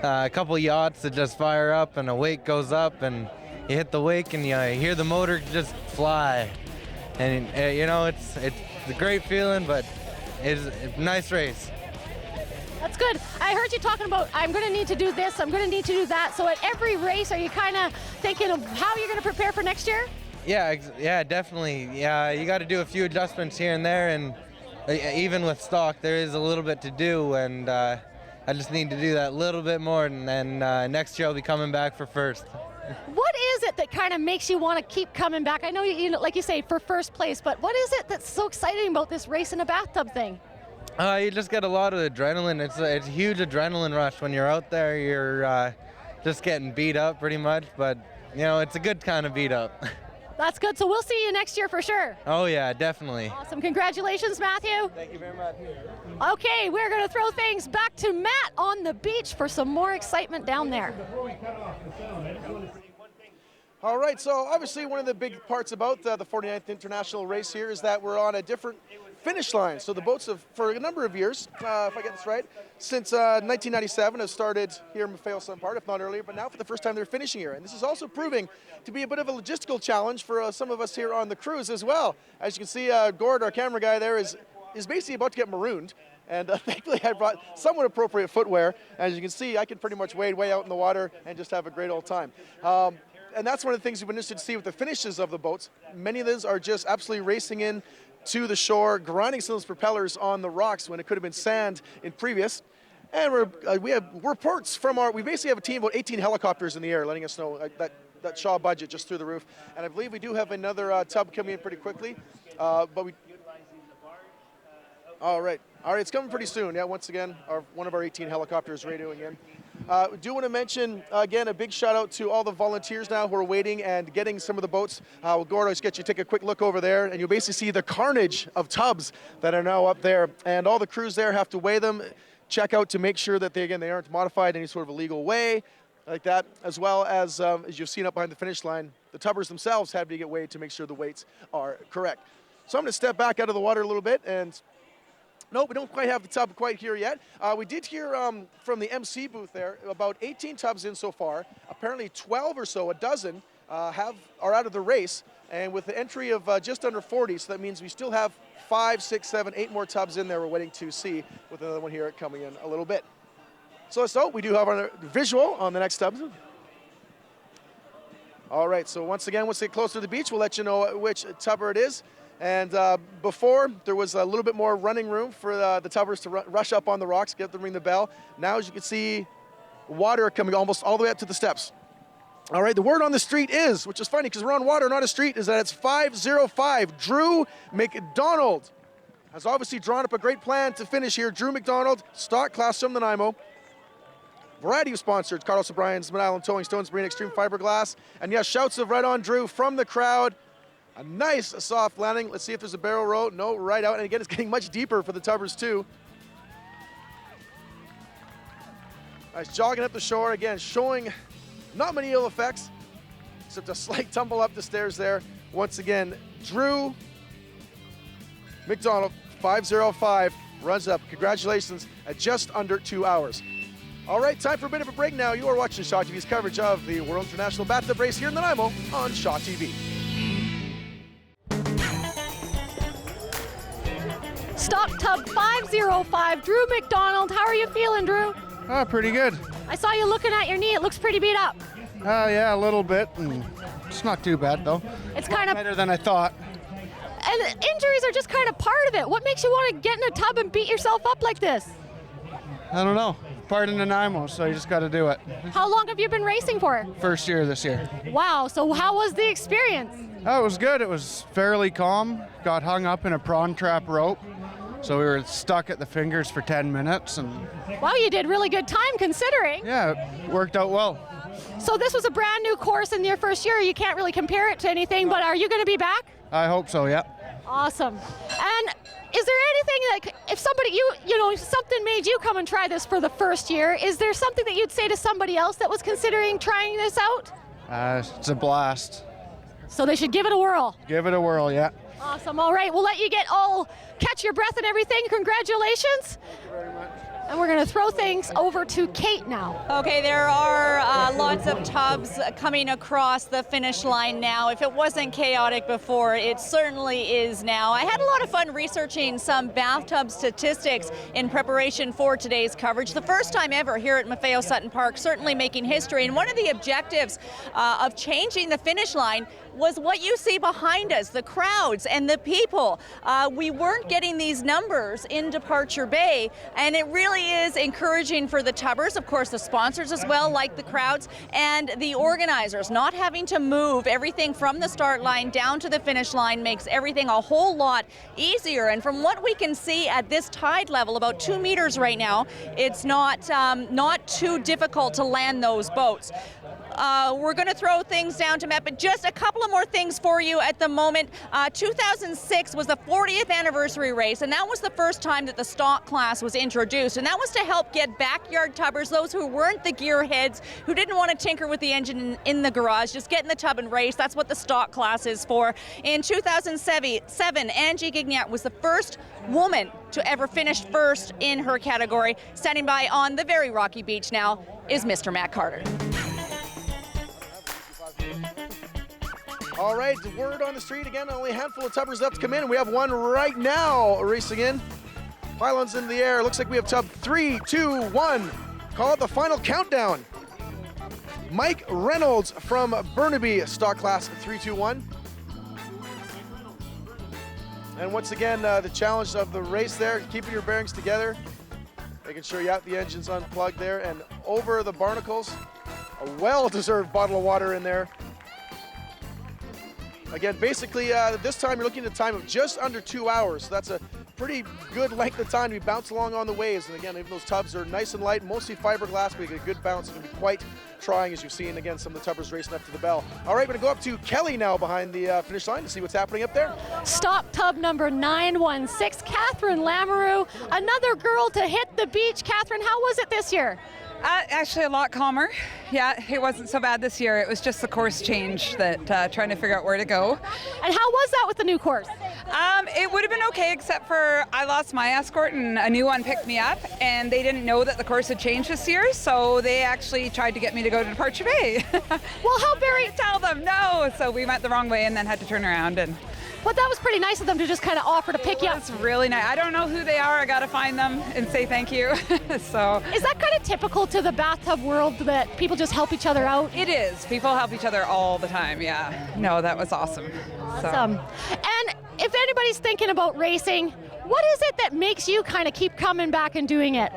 [SPEAKER 6] A couple yachts that just fire up and a wake goes up and you hit the wake and you hear the motor just fly. And you know, it's a great feeling, but it's a nice race.
[SPEAKER 2] That's good. I heard you talking about, I'm going to need to do this, I'm going to need to do that. So at every race, are you kind of thinking of how you're going to prepare for next year?
[SPEAKER 6] Yeah, definitely. Yeah, you got to do a few adjustments here and there, and even with stock, there is a little bit to do, and I just need to do that a little bit more, and then next year I'll be coming back for first.
[SPEAKER 2] What is it that kind of makes you want to keep coming back? I know, you know, like you say, for first place, but what is it that's so exciting about this race in a bathtub thing?
[SPEAKER 6] You just get a lot of adrenaline. It's a huge adrenaline rush when you're out there. You're just getting beat up pretty much, but you know, it's a good kind of beat up.
[SPEAKER 2] That's good. So we'll see you next year for sure.
[SPEAKER 6] Oh yeah, definitely.
[SPEAKER 2] Awesome. Congratulations, Mathew.
[SPEAKER 6] Thank you very much.
[SPEAKER 2] Okay, we're going to throw things back to Matt on the beach for some more excitement down there.
[SPEAKER 3] All right, so obviously one of the big parts about the 49th International race here is that we're on a different finish line. So the boats have, for a number of years, if I get this right, since 1997 have started here in Maffeo Sutton Park, if not earlier, but now for the first time they're finishing here. And this is also proving to be a bit of a logistical challenge for some of us here on the cruise as well. As you can see, Gord, our camera guy there, is basically about to get marooned. And thankfully I brought somewhat appropriate footwear. As you can see, I can pretty much wade way out in the water and just have a great old time. And that's one of the things we've been interested to see with the finishes of the boats. Many of those are just absolutely racing in to the shore, grinding some of those propellers on the rocks when it could have been sand in previous. And we have reports from we basically have a team of about 18 helicopters in the air letting us know that Shaw budget just through the roof. And I believe we do have another tub coming in pretty quickly. All right, it's coming pretty soon. Yeah, once again, one of our 18 helicopters radioing in. Do want to mention, again, a big shout out to all the volunteers now who are waiting and getting some of the boats. We'll go just get you take a quick look over there, and you'll basically see the carnage of tubs that are now up there. And all the crews there have to weigh them, check out to make sure that they aren't modified in any sort of illegal way like that, as well as you've seen up behind the finish line, the tubbers themselves have to get weighed to make sure the weights are correct. So I'm going to step back out of the water a little bit, and no, we don't quite have the tub quite here yet. We did hear from the MC booth there, about 18 tubs in so far. Apparently 12 or so, a dozen, are out of the race, and with the entry of just under 40, so that means we still have 5, 6, 7, 8 more tubs in there we're waiting to see, with another one here coming in a little bit. So we do have our visual on the next tub. All right, so once again, once we get closer to the beach, we'll let you know which tubber it is. And before, there was a little bit more running room for the tubbers to rush up on the rocks, get them to ring the bell. Now, as you can see, water coming almost all the way up to the steps. All right, the word on the street is, which is funny because we're on water, not a street, is that it's 505. Drew McDonald has obviously drawn up a great plan to finish here. Drew McDonald, stock class from Nanaimo. Variety of sponsors, Carlos O'Brien's, McDonald Towing, Stones Marine Extreme Fiberglass. And yes, shouts of right on Drew from the crowd. A nice soft landing. Let's see if there's a barrel row. No, right out. And again, it's getting much deeper for the tubbers too. Nice jogging up the shore. Again, showing not many ill effects, except a slight tumble up the stairs there. Once again, Drew McDonald, 505, runs up. Congratulations at just under 2 hours. All right, time for a bit of a break now. You are watching Shaw TV's coverage of the World International Bathtub Race here in Nanaimo on Shaw TV.
[SPEAKER 2] Stock tub 505, Drew McDonald. How are you feeling, Drew?
[SPEAKER 14] Pretty good.
[SPEAKER 2] I saw you looking at your knee. It looks pretty beat up.
[SPEAKER 14] Yeah, a little bit. It's not too bad, though.
[SPEAKER 2] It's kind of
[SPEAKER 14] better than I thought.
[SPEAKER 2] And injuries are just kind of part of it. What makes you want to get in a tub and beat yourself up like this?
[SPEAKER 14] I don't know. Part of Nanaimo, so you just got to do it.
[SPEAKER 2] How long have you been racing for?
[SPEAKER 14] First year this year.
[SPEAKER 2] Wow, so how was the experience?
[SPEAKER 14] Oh, it was good. It was fairly calm. Got hung up in a prawn trap rope. So we were stuck at the fingers for 10 minutes. And
[SPEAKER 2] wow, you did really good time considering.
[SPEAKER 14] Yeah, it worked out well.
[SPEAKER 2] So this was a brand new course in your first year. You can't really compare it to anything, but are you going to be back?
[SPEAKER 14] I hope so, yeah.
[SPEAKER 2] Awesome. And is there anything like, if somebody, something made you come and try this for the first year, is there something that you'd say to somebody else that was considering trying this out?
[SPEAKER 14] It's a blast.
[SPEAKER 2] So they should give it a whirl.
[SPEAKER 14] Give it a whirl, yeah.
[SPEAKER 2] Awesome. All right, we'll let you catch your breath and everything. Congratulations.
[SPEAKER 14] Thank you very much.
[SPEAKER 2] And we're going to throw things over to Kait now.
[SPEAKER 1] Okay, there are lots of tubs coming across the finish line now. If it wasn't chaotic before, it certainly is now. I had a lot of fun researching some bathtub statistics in preparation for today's coverage. The first time ever here at Maffeo Sutton Park, certainly making history. And one of the objectives of changing the finish line was what you see behind us, the crowds and the people. We weren't getting these numbers in Departure Bay, and it really is encouraging for the tubbers, of course the sponsors as well, like the crowds, and the organizers. Not having to move everything from the start line down to the finish line makes everything a whole lot easier. And from what we can see at this tide level, about 2 meters right now, it's not too difficult to land those boats. We're going to throw things down to Matt, but just a couple of more things for you at the moment. 2006 was the 40th anniversary race, and that was the first time that the stock class was introduced, and that was to help get backyard tubbers, those who weren't the gearheads, who didn't want to tinker with the engine in the garage, just get in the tub and race. That's what the stock class is for. In 2007, Angie Gignac was the first woman to ever finish first in her category. Standing by on the very rocky beach now is Mr. Matt Carter.
[SPEAKER 3] All right, the word on the street again, only a handful of tubbers left to come in. We have one right now racing in. Pylons into the air. Looks like we have tub 3, 2, 1. Call it the final countdown. Mike Reynolds from Burnaby, stock class 321. And once again, the challenge of the race there, keeping your bearings together, making sure you have the engines unplugged there, and over the barnacles, a well-deserved bottle of water in there. Again, basically, this time you're looking at a time of just under 2 hours. So that's a pretty good length of time to be bounced along on the waves. And again, even those tubs are nice and light, mostly fiberglass, but you get a good bounce. It's going to be quite trying, as you've seen, again, some of the tubbers racing up to the bell. All right, we're going to go up to Kelly now behind the finish line to see what's happening up there.
[SPEAKER 2] Stop tub number 916, Katherine Lamoureux, another girl to hit the beach. Katherine, how was it this year?
[SPEAKER 15] Actually, a lot calmer. Yeah, it wasn't so bad this year. It was just the course change that trying to figure out where to go.
[SPEAKER 2] And how was that with the new course?
[SPEAKER 15] It would have been okay, except for I lost my escort and a new one picked me up, and they didn't know that the course had changed this year, so they actually tried to get me to go to Departure Bay.
[SPEAKER 2] Well, how very...
[SPEAKER 15] tell them no, so we went the wrong way and then had to turn around. And
[SPEAKER 2] but that was pretty nice of them to just kind of offer to pick you up.
[SPEAKER 15] It's really nice. I don't know who they are. I got to find them and say thank you. So
[SPEAKER 2] is that kind of typical to the bathtub world that people just help each other out?
[SPEAKER 15] It is. People help each other all the time. Yeah. No, that was awesome.
[SPEAKER 2] Awesome. And if anybody's thinking about racing, what is it that makes you kind of keep coming back and doing it?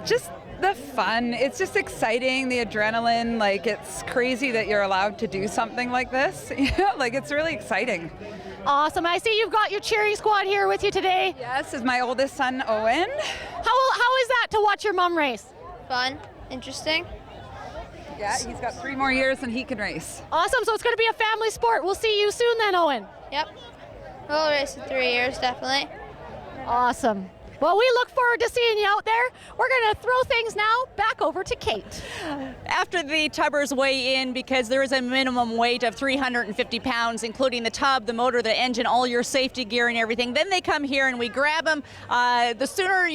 [SPEAKER 15] Just the fun. It's just exciting, the adrenaline. Like, it's crazy that you're allowed to do something like this. Like, it's really exciting.
[SPEAKER 2] Awesome. I see you've got your cheering squad here with you today.
[SPEAKER 15] Yes, is my oldest son, Owen.
[SPEAKER 2] How is that to watch your mom race?
[SPEAKER 16] Fun, interesting.
[SPEAKER 15] Yeah, he's got 3 more years and he can race.
[SPEAKER 2] Awesome, so it's going to be a family sport. We'll see you soon then, Owen.
[SPEAKER 16] Yep. We'll race in 3 years, definitely.
[SPEAKER 2] Awesome. Well, we look forward to seeing you out there. We're going to throw things now back over to Kait.
[SPEAKER 1] After the tubbers weigh in, because there is a minimum weight of 350 pounds, including the tub, the motor, the engine, all your safety gear and everything, then they come here and we grab them. The sooner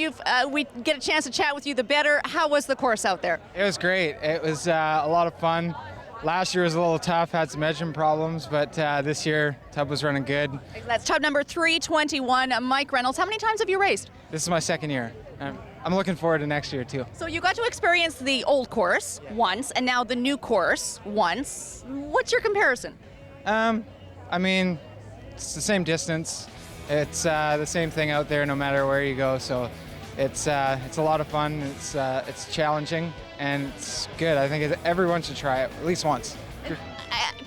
[SPEAKER 1] we get a chance to chat with you, the better. How was the course out there?
[SPEAKER 17] It was great. It was a lot of fun. Last year was a little tough, had some engine problems, but this year, tub was running good.
[SPEAKER 1] That's tub number 321, Mike Reynolds. How many times have you raced?
[SPEAKER 17] This is my second year. I'm looking forward to next year, too.
[SPEAKER 1] So you got to experience the old course once, and now the new course once. What's your comparison?
[SPEAKER 17] I mean, it's the same distance. It's the same thing out there no matter where you go, so it's a lot of fun. It's challenging, and it's good. I think everyone should try it at least once.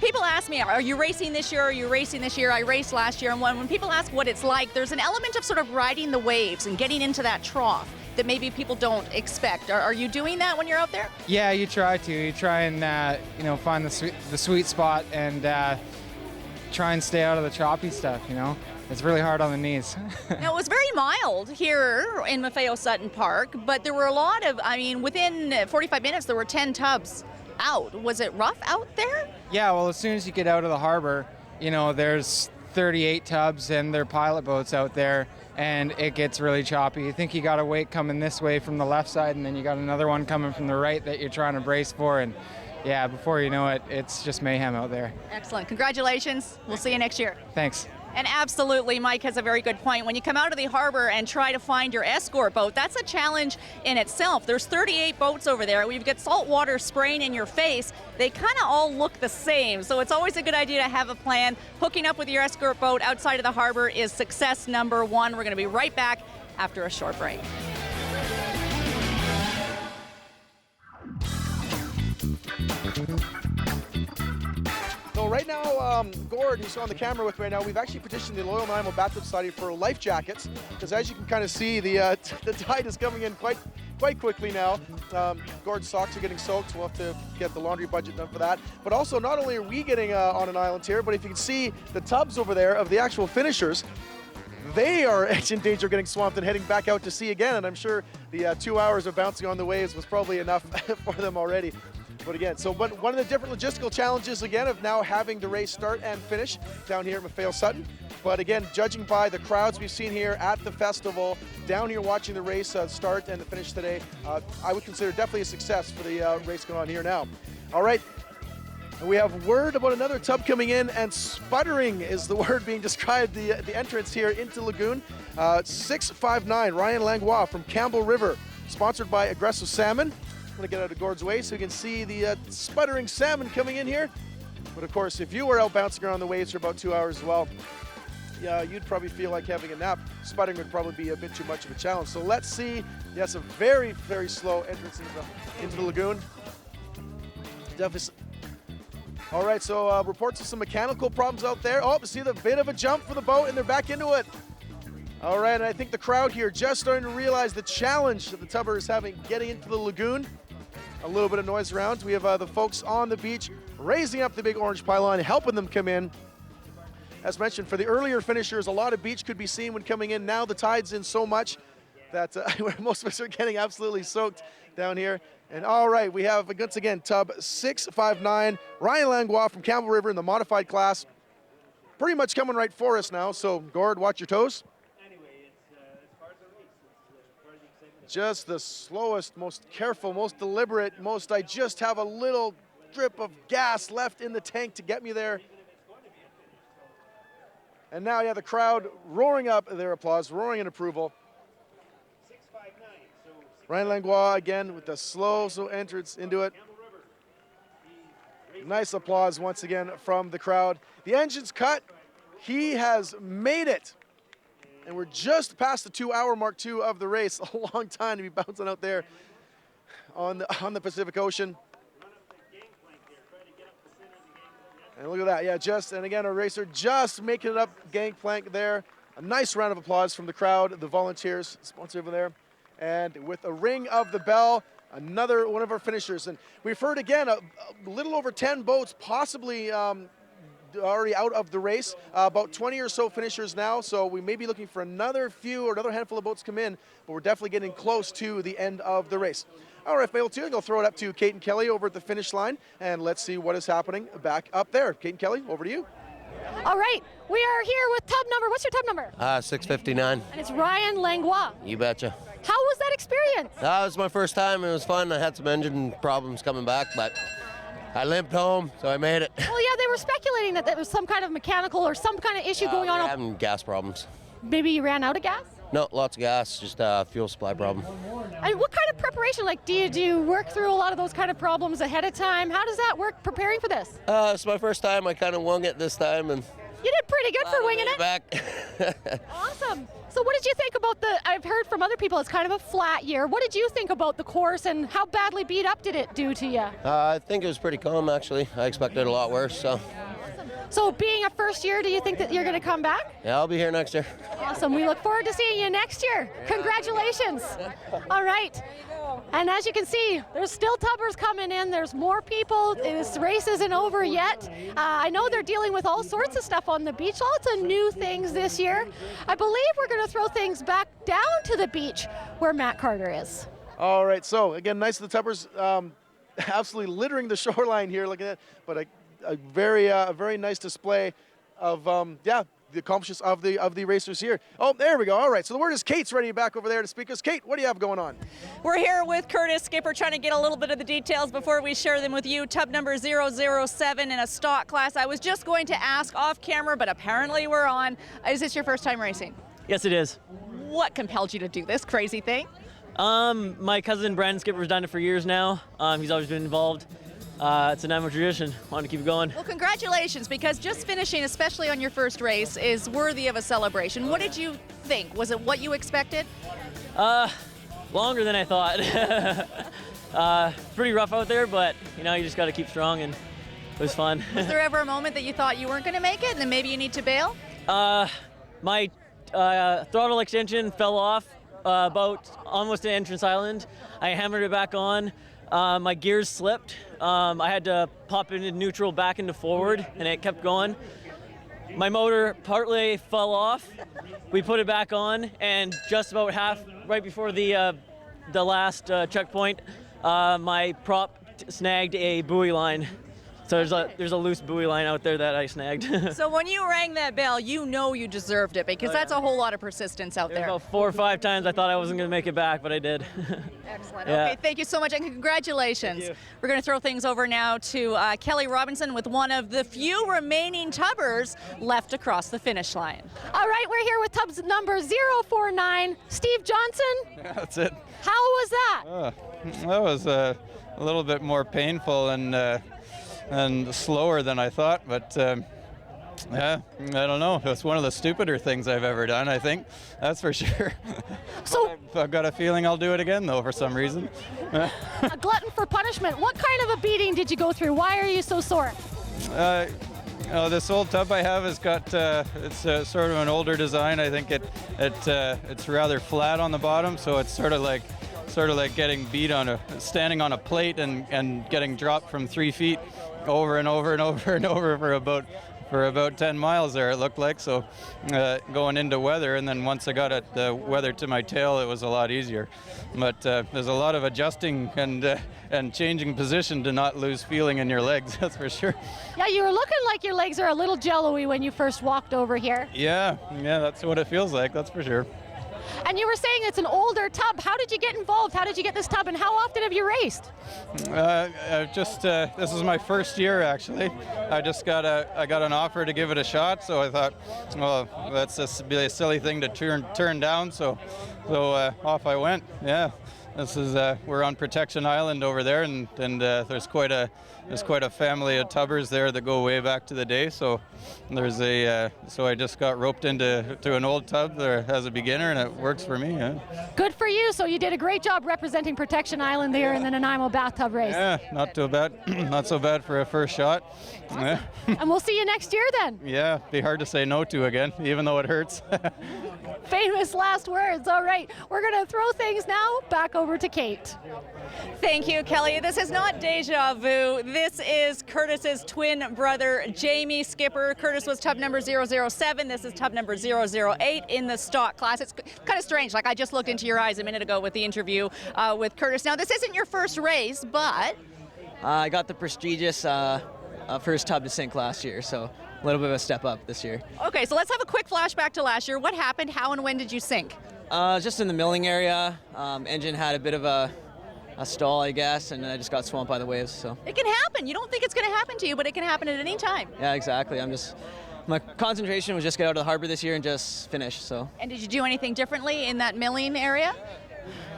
[SPEAKER 1] People ask me, are you racing this year? Are you racing this year? I raced last year. And when people ask what it's like, there's an element of sort of riding the waves and getting into that trough that maybe people don't expect. Are you doing that when you're out there?
[SPEAKER 17] Yeah, you try to. You try and find the sweet spot and try and stay out of the choppy stuff. It's really hard on the knees.
[SPEAKER 1] Now, it was very mild here in Maffeo Sutton Park, but there were a lot of, within 45 minutes, there were 10 tubs out. Was it rough out there?
[SPEAKER 17] Yeah, well, as soon as you get out of the harbor, there's 38 tubs and their pilot boats out there, and it gets really choppy. You think you got a wake coming this way from the left side, and then you got another one coming from the right that you're trying to brace for, and yeah, before you know it, it's just mayhem out there.
[SPEAKER 1] Excellent. Congratulations. We'll see you next year.
[SPEAKER 17] Thanks.
[SPEAKER 1] And absolutely, Mike has a very good point. When you come out of the harbor and try to find your escort boat, that's a challenge in itself. There's 38 boats over there. We've got salt water spraying in your face. They kind of all look the same, so it's always a good idea to have a plan. Hooking up with your escort boat outside of the harbor is success number 1. We're going to be right back after a short break.
[SPEAKER 3] So right now, Gord, who's on the camera with me right now, we've actually petitioned the Loyal Nanaimo Bathtub Society for life jackets, because as you can kind of see, the tide is coming in quite quickly now. Gord's socks are getting soaked, so we'll have to get the laundry budget done for that. But also, not only are we getting on an island here, but if you can see the tubs over there of the actual finishers, they are in danger of getting swamped and heading back out to sea again, and I'm sure the 2 hours of bouncing on the waves was probably enough for them already. But again, so one of the different logistical challenges, again, of now having the race start and finish down here at Maffeo Sutton. But again, judging by the crowds we've seen here at the festival, down here watching the race start and the finish today, I would consider definitely a success for the race going on here now. All right, and we have word about another tub coming in, and sputtering is the word being described, the entrance here into Lagoon. 659, Ryan Langlois from Campbell River, sponsored by Aggressive Salmon. I'm going to get out of Gord's way so you can see the sputtering salmon coming in here. But of course, if you were out bouncing around the waves for about 2 hours as well, yeah, you'd probably feel like having a nap. Sputtering would probably be a bit too much of a challenge. So let's see. Yes, a very, very slow entrance into the lagoon. Definitely. All right, so reports of some mechanical problems out there. Oh, see the bit of a jump for the boat, and they're back into it. All right, and I think the crowd here just starting to realize the challenge that the tubber is having getting into the lagoon. A little bit of noise around. We have the folks on the beach raising up the big orange pylon, helping them come in. As mentioned, for the earlier finishers, a lot of beach could be seen when coming in. Now the tide's in so much that most of us are getting absolutely soaked down here. And all right, we have, once again, tub 659, Ryan Langlois from Campbell River in the modified class. Pretty much coming right for us now, so Gord, watch your toes. Just the slowest, most careful, most deliberate, I just have a little drip of gas left in the tank to get me there. And now, yeah, the crowd roaring up their applause, roaring in approval. Ryan Langlois again with the slow entrance into it. Nice applause once again from the crowd. The engine's cut. He has made it. And we're just past the 2-hour mark too of the race. A long time to be bouncing out there on the Pacific Ocean. And look at that, yeah, and again, a racer just making it up gangplank there. A nice round of applause from the crowd, the volunteers, sponsor over there. And with a ring of the bell, another one of our finishers. And we've heard again, a little over 10 boats possibly already out of the race, about 20 or so finishers now, so we may be looking for another few or another handful of boats come in, but we're definitely getting close to the end of the race. All right, Fail 2, I'm going to throw it up to Kait and Kelly over at the finish line, and let's see what is happening back up there. Kait and Kelly, over to you.
[SPEAKER 2] All right, we are here with tub number, what's your tub number?
[SPEAKER 18] 659.
[SPEAKER 2] And it's Ryan Langlois.
[SPEAKER 18] You betcha.
[SPEAKER 2] How was that experience?
[SPEAKER 18] It was my first time, it was fun. I had some engine problems coming back, but I limped home, so I made it.
[SPEAKER 2] Well, yeah, they were speculating that there was some kind of mechanical or some kind of issue going on.
[SPEAKER 18] Having gas problems.
[SPEAKER 2] Maybe you ran out of gas?
[SPEAKER 18] No, lots of gas, just a fuel supply problem.
[SPEAKER 2] And what kind of preparation, like do you work through a lot of those kind of problems ahead of time? How does that work preparing for this?
[SPEAKER 18] It's my first time. I kind of wung it this time. And
[SPEAKER 2] you did pretty good for winging it.
[SPEAKER 18] Back.
[SPEAKER 2] Awesome. So what did you think about I've heard from other people it's kind of a flat year. What did you think about the course and how badly beat up did it do to you?
[SPEAKER 18] I think it was pretty calm, actually. I expected a lot worse, so.
[SPEAKER 2] Awesome. So being a first year, do you think that you're going to come back?
[SPEAKER 18] Yeah, I'll be here next year.
[SPEAKER 2] Awesome. We look forward to seeing you next year. Congratulations. All right. And as you can see, there's still tubbers coming in. There's more people. This race isn't over yet. I know they're dealing with all sorts of stuff on the beach, lots of new things this year. I believe we're going to throw things back down to the beach where Matt Carter is.
[SPEAKER 3] All right, so again, nice of the tubbers, absolutely littering the shoreline here, look at that, but a very nice display of, the accomplishments of the racers here. Oh, there we go. All right, so the word is Kait's ready back over there to speak us. Kait, what do you have going on?
[SPEAKER 1] We're here with Curtis Skipper trying to get a little bit of the details before we share them with you. Tub number 007 in a stock class. I was just going to ask off camera, but apparently we're on. Is this your first time racing?
[SPEAKER 19] Yes, it is.
[SPEAKER 1] What compelled you to do this crazy thing?
[SPEAKER 19] My cousin Brandon Skipper's done it for years now. He's always been involved. It's a Nanaimo tradition. Wanted to keep it going.
[SPEAKER 1] Well, congratulations, because just finishing, especially on your first race, is worthy of a celebration. What did you think? Was it what you expected?
[SPEAKER 19] Longer than I thought. Pretty rough out there, but you just got to keep strong, and it was fun.
[SPEAKER 1] Was there ever a moment that you thought you weren't going to make it, and then maybe you need to bail?
[SPEAKER 19] My throttle extension fell off about almost to Entrance Island. I hammered it back on. My gears slipped. I had to pop into neutral back into forward, and it kept going. My motor partly fell off. We put it back on, and just about right before the last checkpoint, my prop snagged a buoy line. So there's a loose buoy line out there that I snagged.
[SPEAKER 1] So when you rang that bell, you know you deserved it, because that's a whole lot of persistence out there.
[SPEAKER 19] About 4 or 5 times I thought I wasn't going to make it back, but I did.
[SPEAKER 1] Excellent.
[SPEAKER 19] Yeah.
[SPEAKER 1] Okay, thank you so much, and congratulations.
[SPEAKER 19] Thank you.
[SPEAKER 1] We're going to throw things over now to Kelly Robinson with one of the few remaining tubbers left across the finish line.
[SPEAKER 2] All right, we're here with tubs number 049, Steve Johnson.
[SPEAKER 20] Yeah, that's it.
[SPEAKER 2] How was that?
[SPEAKER 20] That was a little bit more painful and slower than I thought, but yeah, I don't know. It's one of the stupider things I've ever done, I think. That's for sure.
[SPEAKER 2] So
[SPEAKER 20] I've got a feeling I'll do it again, though, for some reason.
[SPEAKER 2] A glutton for punishment. What kind of a beating did you go through? Why are you so sore?
[SPEAKER 20] This old tub I have has got, it's sort of an older design. I think it's rather flat on the bottom, so it's sort of like getting beat standing on a plate and getting dropped from 3 feet over and over and over and over for about 10 miles there, it looked like. So going into weather, and then once I got the weather to my tail, it was a lot easier. But there's a lot of adjusting and changing position to not lose feeling in your legs, that's for sure.
[SPEAKER 2] Yeah, you were looking like your legs are a little jello-y when you first walked over here.
[SPEAKER 20] Yeah, that's what it feels like, that's for sure.
[SPEAKER 2] And you were saying it's an older tub. How did you get involved? How did you get this tub, and how often have you raced? This is my first year, actually. I got an offer to give it a shot, so I thought, well, that's just be a silly thing to turn down. So off I went. Yeah, this is we're on Protection Island over there, and there's quite a family of tubbers there that go way back to the day. So so I just got roped into an old tub there as a beginner, and it works for me. Yeah. Good for you. So you did a great job representing Protection Island there in the Nanaimo Bathtub Race.
[SPEAKER 20] Yeah, not too bad. Not so bad for a first shot.
[SPEAKER 2] Awesome. Yeah. And we'll see you next year then.
[SPEAKER 20] Yeah, be hard to say no to again, even though it hurts.
[SPEAKER 2] Famous last words. All right, we're going to throw things now back over to Kait.
[SPEAKER 1] Thank you, Kelly. This is not deja vu. This is Curtis's twin brother, Jaime Skipper. Curtis was tub number 007. This is tub number 008 in the stock class. It's kind of strange. Like, I just looked into your eyes a minute ago with the interview with Curtis. Now, this isn't your first race, but...
[SPEAKER 21] I got the prestigious first tub to sink last year, so a little bit of a step up this year.
[SPEAKER 1] Okay, so let's have a quick flashback to last year. What happened? How and when did you sink?
[SPEAKER 21] Just in the milling area. Engine had a bit of a stall, I guess, and I just got swamped by the waves. So
[SPEAKER 1] it can happen. You don't think it's going to happen to you, but it can happen at any time.
[SPEAKER 21] Yeah, exactly. My concentration was just get out of the harbor this year and just finish. So.
[SPEAKER 1] And did you do anything differently in that milling area?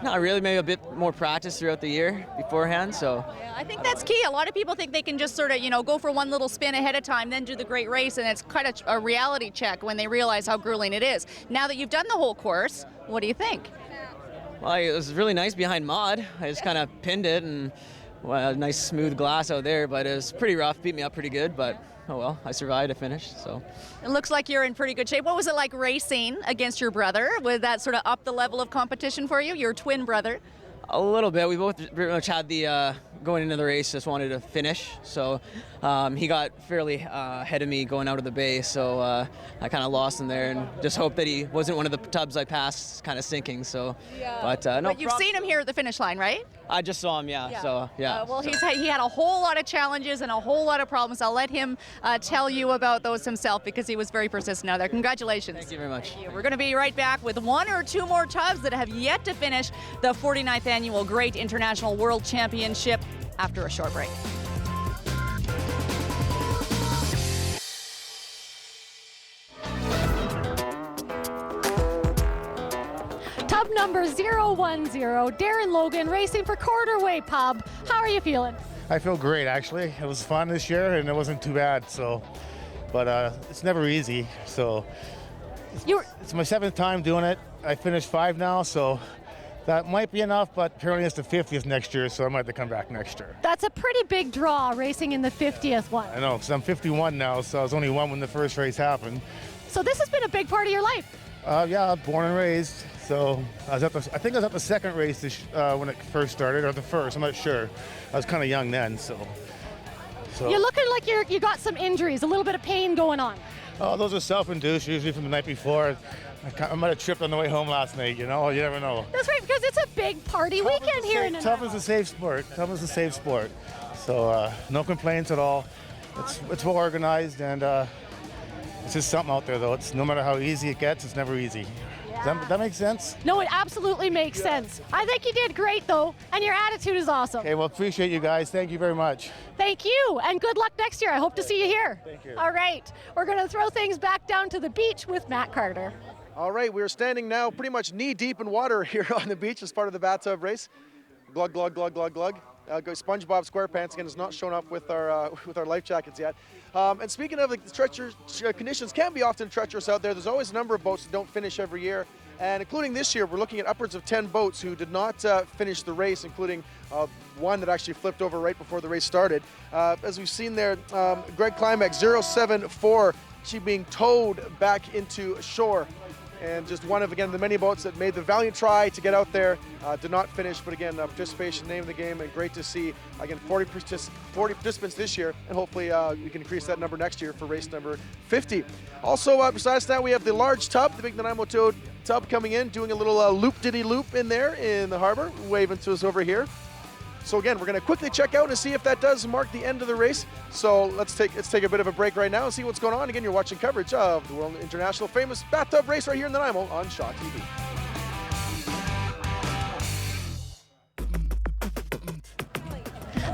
[SPEAKER 21] Not really. Maybe a bit more practice throughout the year beforehand. So.
[SPEAKER 1] Yeah, I think that's key. A lot of people think they can just sort of, go for one little spin ahead of time, then do the great race, and it's kind of a reality check when they realize how grueling it is. Now that you've done the whole course, what do you think?
[SPEAKER 21] Well, it was really nice behind mod. I just kind of pinned it, and a nice smooth glass out there, but it was pretty rough. Beat me up pretty good, but oh well, I survived. I finished. So
[SPEAKER 1] it looks like you're in pretty good shape. What was it like racing against your brother? Would that sort of up the level of competition for you, your twin brother?
[SPEAKER 21] A little bit. We both pretty much had the going into the race, just wanted to finish. So he got fairly ahead of me going out of the bay, so I kind of lost him there, and just hoped that he wasn't one of the tubs I passed kind of sinking. So,
[SPEAKER 1] yeah.
[SPEAKER 21] But no.
[SPEAKER 1] But you've seen him here at the finish line, right?
[SPEAKER 21] I just saw him, yeah. So yeah.
[SPEAKER 1] Well, he had a whole lot of challenges and a whole lot of problems. I'll let him tell you about those himself, because he was very persistent out there. Congratulations.
[SPEAKER 21] Thank you very much.
[SPEAKER 1] We're going to be right back with one or two more tubs that have yet to finish the 49th annual Great International World Championship after a short break.
[SPEAKER 2] Tub number 010, Darren Logan, racing for Quarterway Pub. How are you feeling?
[SPEAKER 22] I feel great, actually. It was fun this year, and it wasn't too bad. So, but it's never easy. So, it's my 7th time doing it. I finished 5 now, so that might be enough. But apparently, it's the 50th next year, so I might have to come back next year.
[SPEAKER 2] That's a pretty big draw, racing in the 50th one.
[SPEAKER 22] I know, because I'm 51 now, so I was only 1 when the first race happened.
[SPEAKER 2] So this has been a big part of your life.
[SPEAKER 22] Yeah, born and raised. So I think I was at the 2nd race when it first started, or the first. I'm not sure. I was kind of young then, so.
[SPEAKER 2] You're looking like you got some injuries, a little bit of pain going on.
[SPEAKER 22] Oh, those are self-induced, usually from the night before. I might have tripped on the way home last night. You never know.
[SPEAKER 2] That's right, because it's a big party weekend here in Nanaimo.
[SPEAKER 22] Tough is a safe sport. So no complaints at all. It's well organized, and it's just something out there, though. It's no matter how easy it gets, it's never easy.
[SPEAKER 2] Yeah.
[SPEAKER 22] Does that make sense?
[SPEAKER 2] No, it absolutely makes sense. I think you did great, though, and your attitude is awesome.
[SPEAKER 22] Okay, well, appreciate you guys. Thank you very much.
[SPEAKER 2] Thank you, and good luck next year. I hope to see you here.
[SPEAKER 22] Thank you.
[SPEAKER 2] All right, we're going to throw things back down to the beach with Matt Carter.
[SPEAKER 3] All right, we're standing now pretty much knee-deep in water here on the beach as part of the bathtub race. Glug, glug, glug, glug, glug. SpongeBob SquarePants again has not shown up with our life jackets yet. And speaking of the treacherous conditions, can be often treacherous out there. There's always a number of boats that don't finish every year. And including this year, we're looking at upwards of 10 boats who did not finish the race, including one that actually flipped over right before the race started. As we've seen there, Greg Climax 074, actually being towed back into shore. And just one of, again, the many boats that made the valiant try to get out there, did not finish, but again, participation, name of the game, and great to see, again, 40 participants this year, and hopefully we can increase that number next year for race number 50. Also, besides that, we have the large tub, the big Nanaimo tub coming in, doing a little loop-diddy-loop in there in the harbor, waving to us over here. So again, we're going to quickly check out and see if that does mark the end of the race. So let's take a bit of a break right now and see what's going on. Again, you're watching coverage of the World International famous bathtub race right here in Nanaimo on Shaw TV.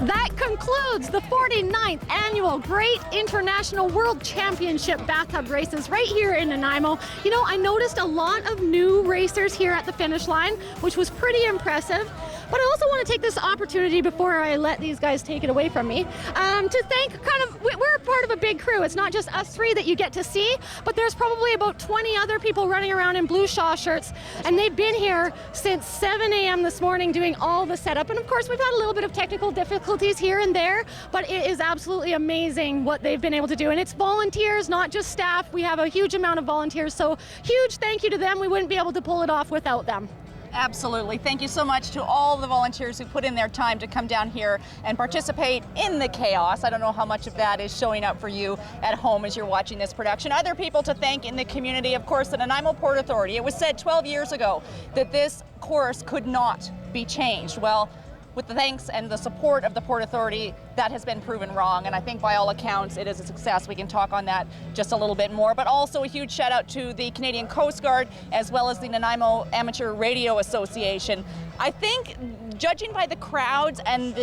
[SPEAKER 2] That concludes the 49th annual Great International World Championship Bathtub Races right here in Nanaimo. You know, I noticed a lot of new racers here at the finish line, which was pretty impressive. But I also want to take this opportunity before I let these guys take it away from me to thank we're part of a big crew. It's not just us three that you get to see, but there's probably about 20 other people running around in blue Shaw shirts, and they've been here since 7 a.m. this morning doing all the setup. And of course, we've had a little bit of technical difficulties here and there, but it is absolutely amazing what they've been able to do. And it's volunteers, not just staff. We have a huge amount of volunteers, so huge thank you to them. We wouldn't be able to pull it off without them.
[SPEAKER 1] Absolutely. Thank you so much to all the volunteers who put in their time to come down here and participate in the chaos. I don't know how much of that is showing up for you at home as you're watching this production. Other people to thank in the community, of course, the Nanaimo Port Authority. It was said 12 years ago that this course could not be changed. Well, with the thanks and the support of the Port Authority, that has been proven wrong, and I think by all accounts it is a success. We can talk on that just a little bit more, but also a huge shout out to the Canadian Coast Guard as well as the Nanaimo Amateur Radio Association. I think, judging by the crowds and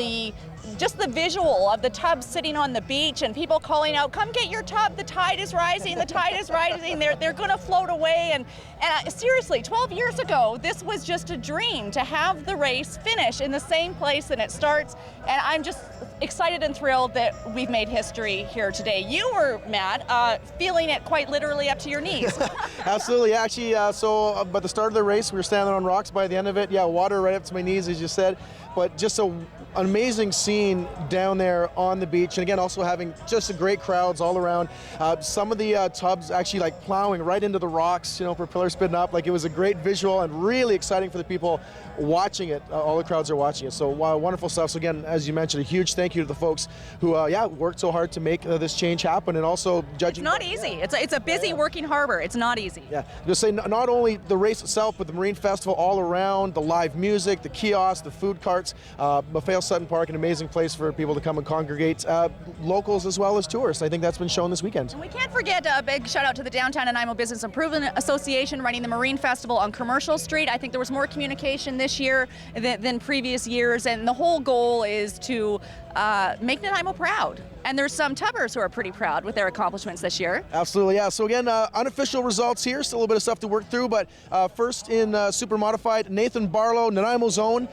[SPEAKER 1] just the visual of the tub sitting on the beach and people calling out, "Come get your tub, the tide is rising, the tide is rising," they're going to float away. And seriously, 12 years ago, this was just a dream to have the race finish in the same place that it starts. And I'm just excited and thrilled that we've made history here today. You were, Matt, feeling it quite literally up to your knees.
[SPEAKER 3] Absolutely, actually, so by the start of the race, we were standing on rocks. By the end of it, yeah, water right up to my knees, as you said. But just an amazing scene down there on the beach, and again also having just great crowds all around. Some of the tubs actually like plowing right into the rocks, you know, propeller spinning up. Like, it was a great visual and really exciting for the people watching it. All the crowds are watching it, so wonderful stuff. So again, as you mentioned, a huge thank you to the folks who worked so hard to make this change happen, and also judging.
[SPEAKER 1] It's not easy. It's a busy working harbor. It's not easy.
[SPEAKER 3] Yeah, you'll say not only the race itself, but the Marine Festival all around, the live music, the kiosks, the food carts, Maffeo Sutton Park, an amazing place for people to come and congregate, locals as well as tourists. I think that's been shown this weekend.
[SPEAKER 1] And we can't forget a big shout out to the Downtown Nanaimo Business Improvement Association running the Marine Festival on Commercial Street. I think there was more communication this year than previous years, and the whole goal is to make Nanaimo proud. And there's some tubbers who are pretty proud with their accomplishments this year.
[SPEAKER 3] Absolutely, yeah. So again, unofficial results here, still a little bit of stuff to work through, but first in super modified, Nathan Barlow, Nanaimo's own,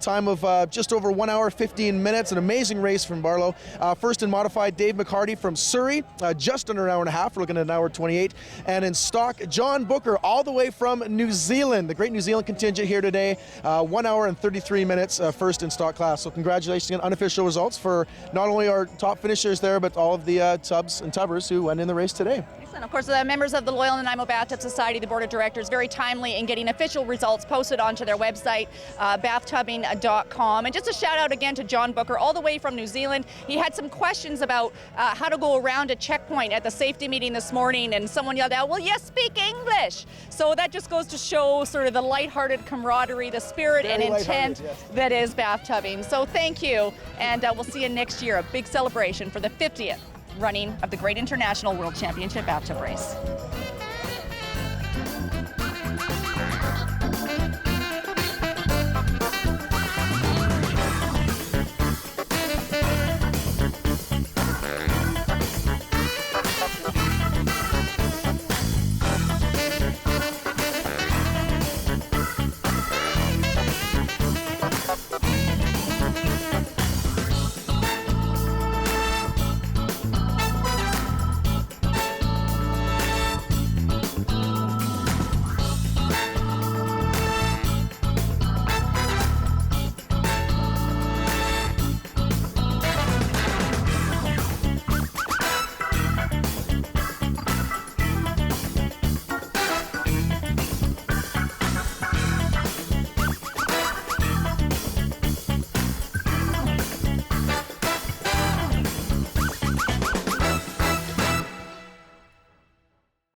[SPEAKER 3] time of just over 1 hour, 15 minutes, an amazing race from Barlow. First in modified, Dave McHardy from Surrey, just under an hour and a half, we're looking at an hour 28. And in stock, John Booker, all the way from New Zealand, the great New Zealand contingent here today, 1 hour and 33 minutes, first in stock class. So congratulations on unofficial results for not only our top finishers there, but all of the tubs and tubbers who went in the race today.
[SPEAKER 1] And of course, the members of the Loyal Nanaimo Bathtub Society, the Board of Directors, very timely in getting official results posted onto their website, bathtubing.com. And just a shout out again to John Booker, all the way from New Zealand. He had some questions about how to go around a checkpoint at the safety meeting this morning, and someone yelled out, "Well, you speak English." So that just goes to show sort of the lighthearted camaraderie, the spirit and intent that is bathtubbing. So thank you, and we'll see you next year. A big celebration for the 50th running of the Great International World Championship Bathtub Race.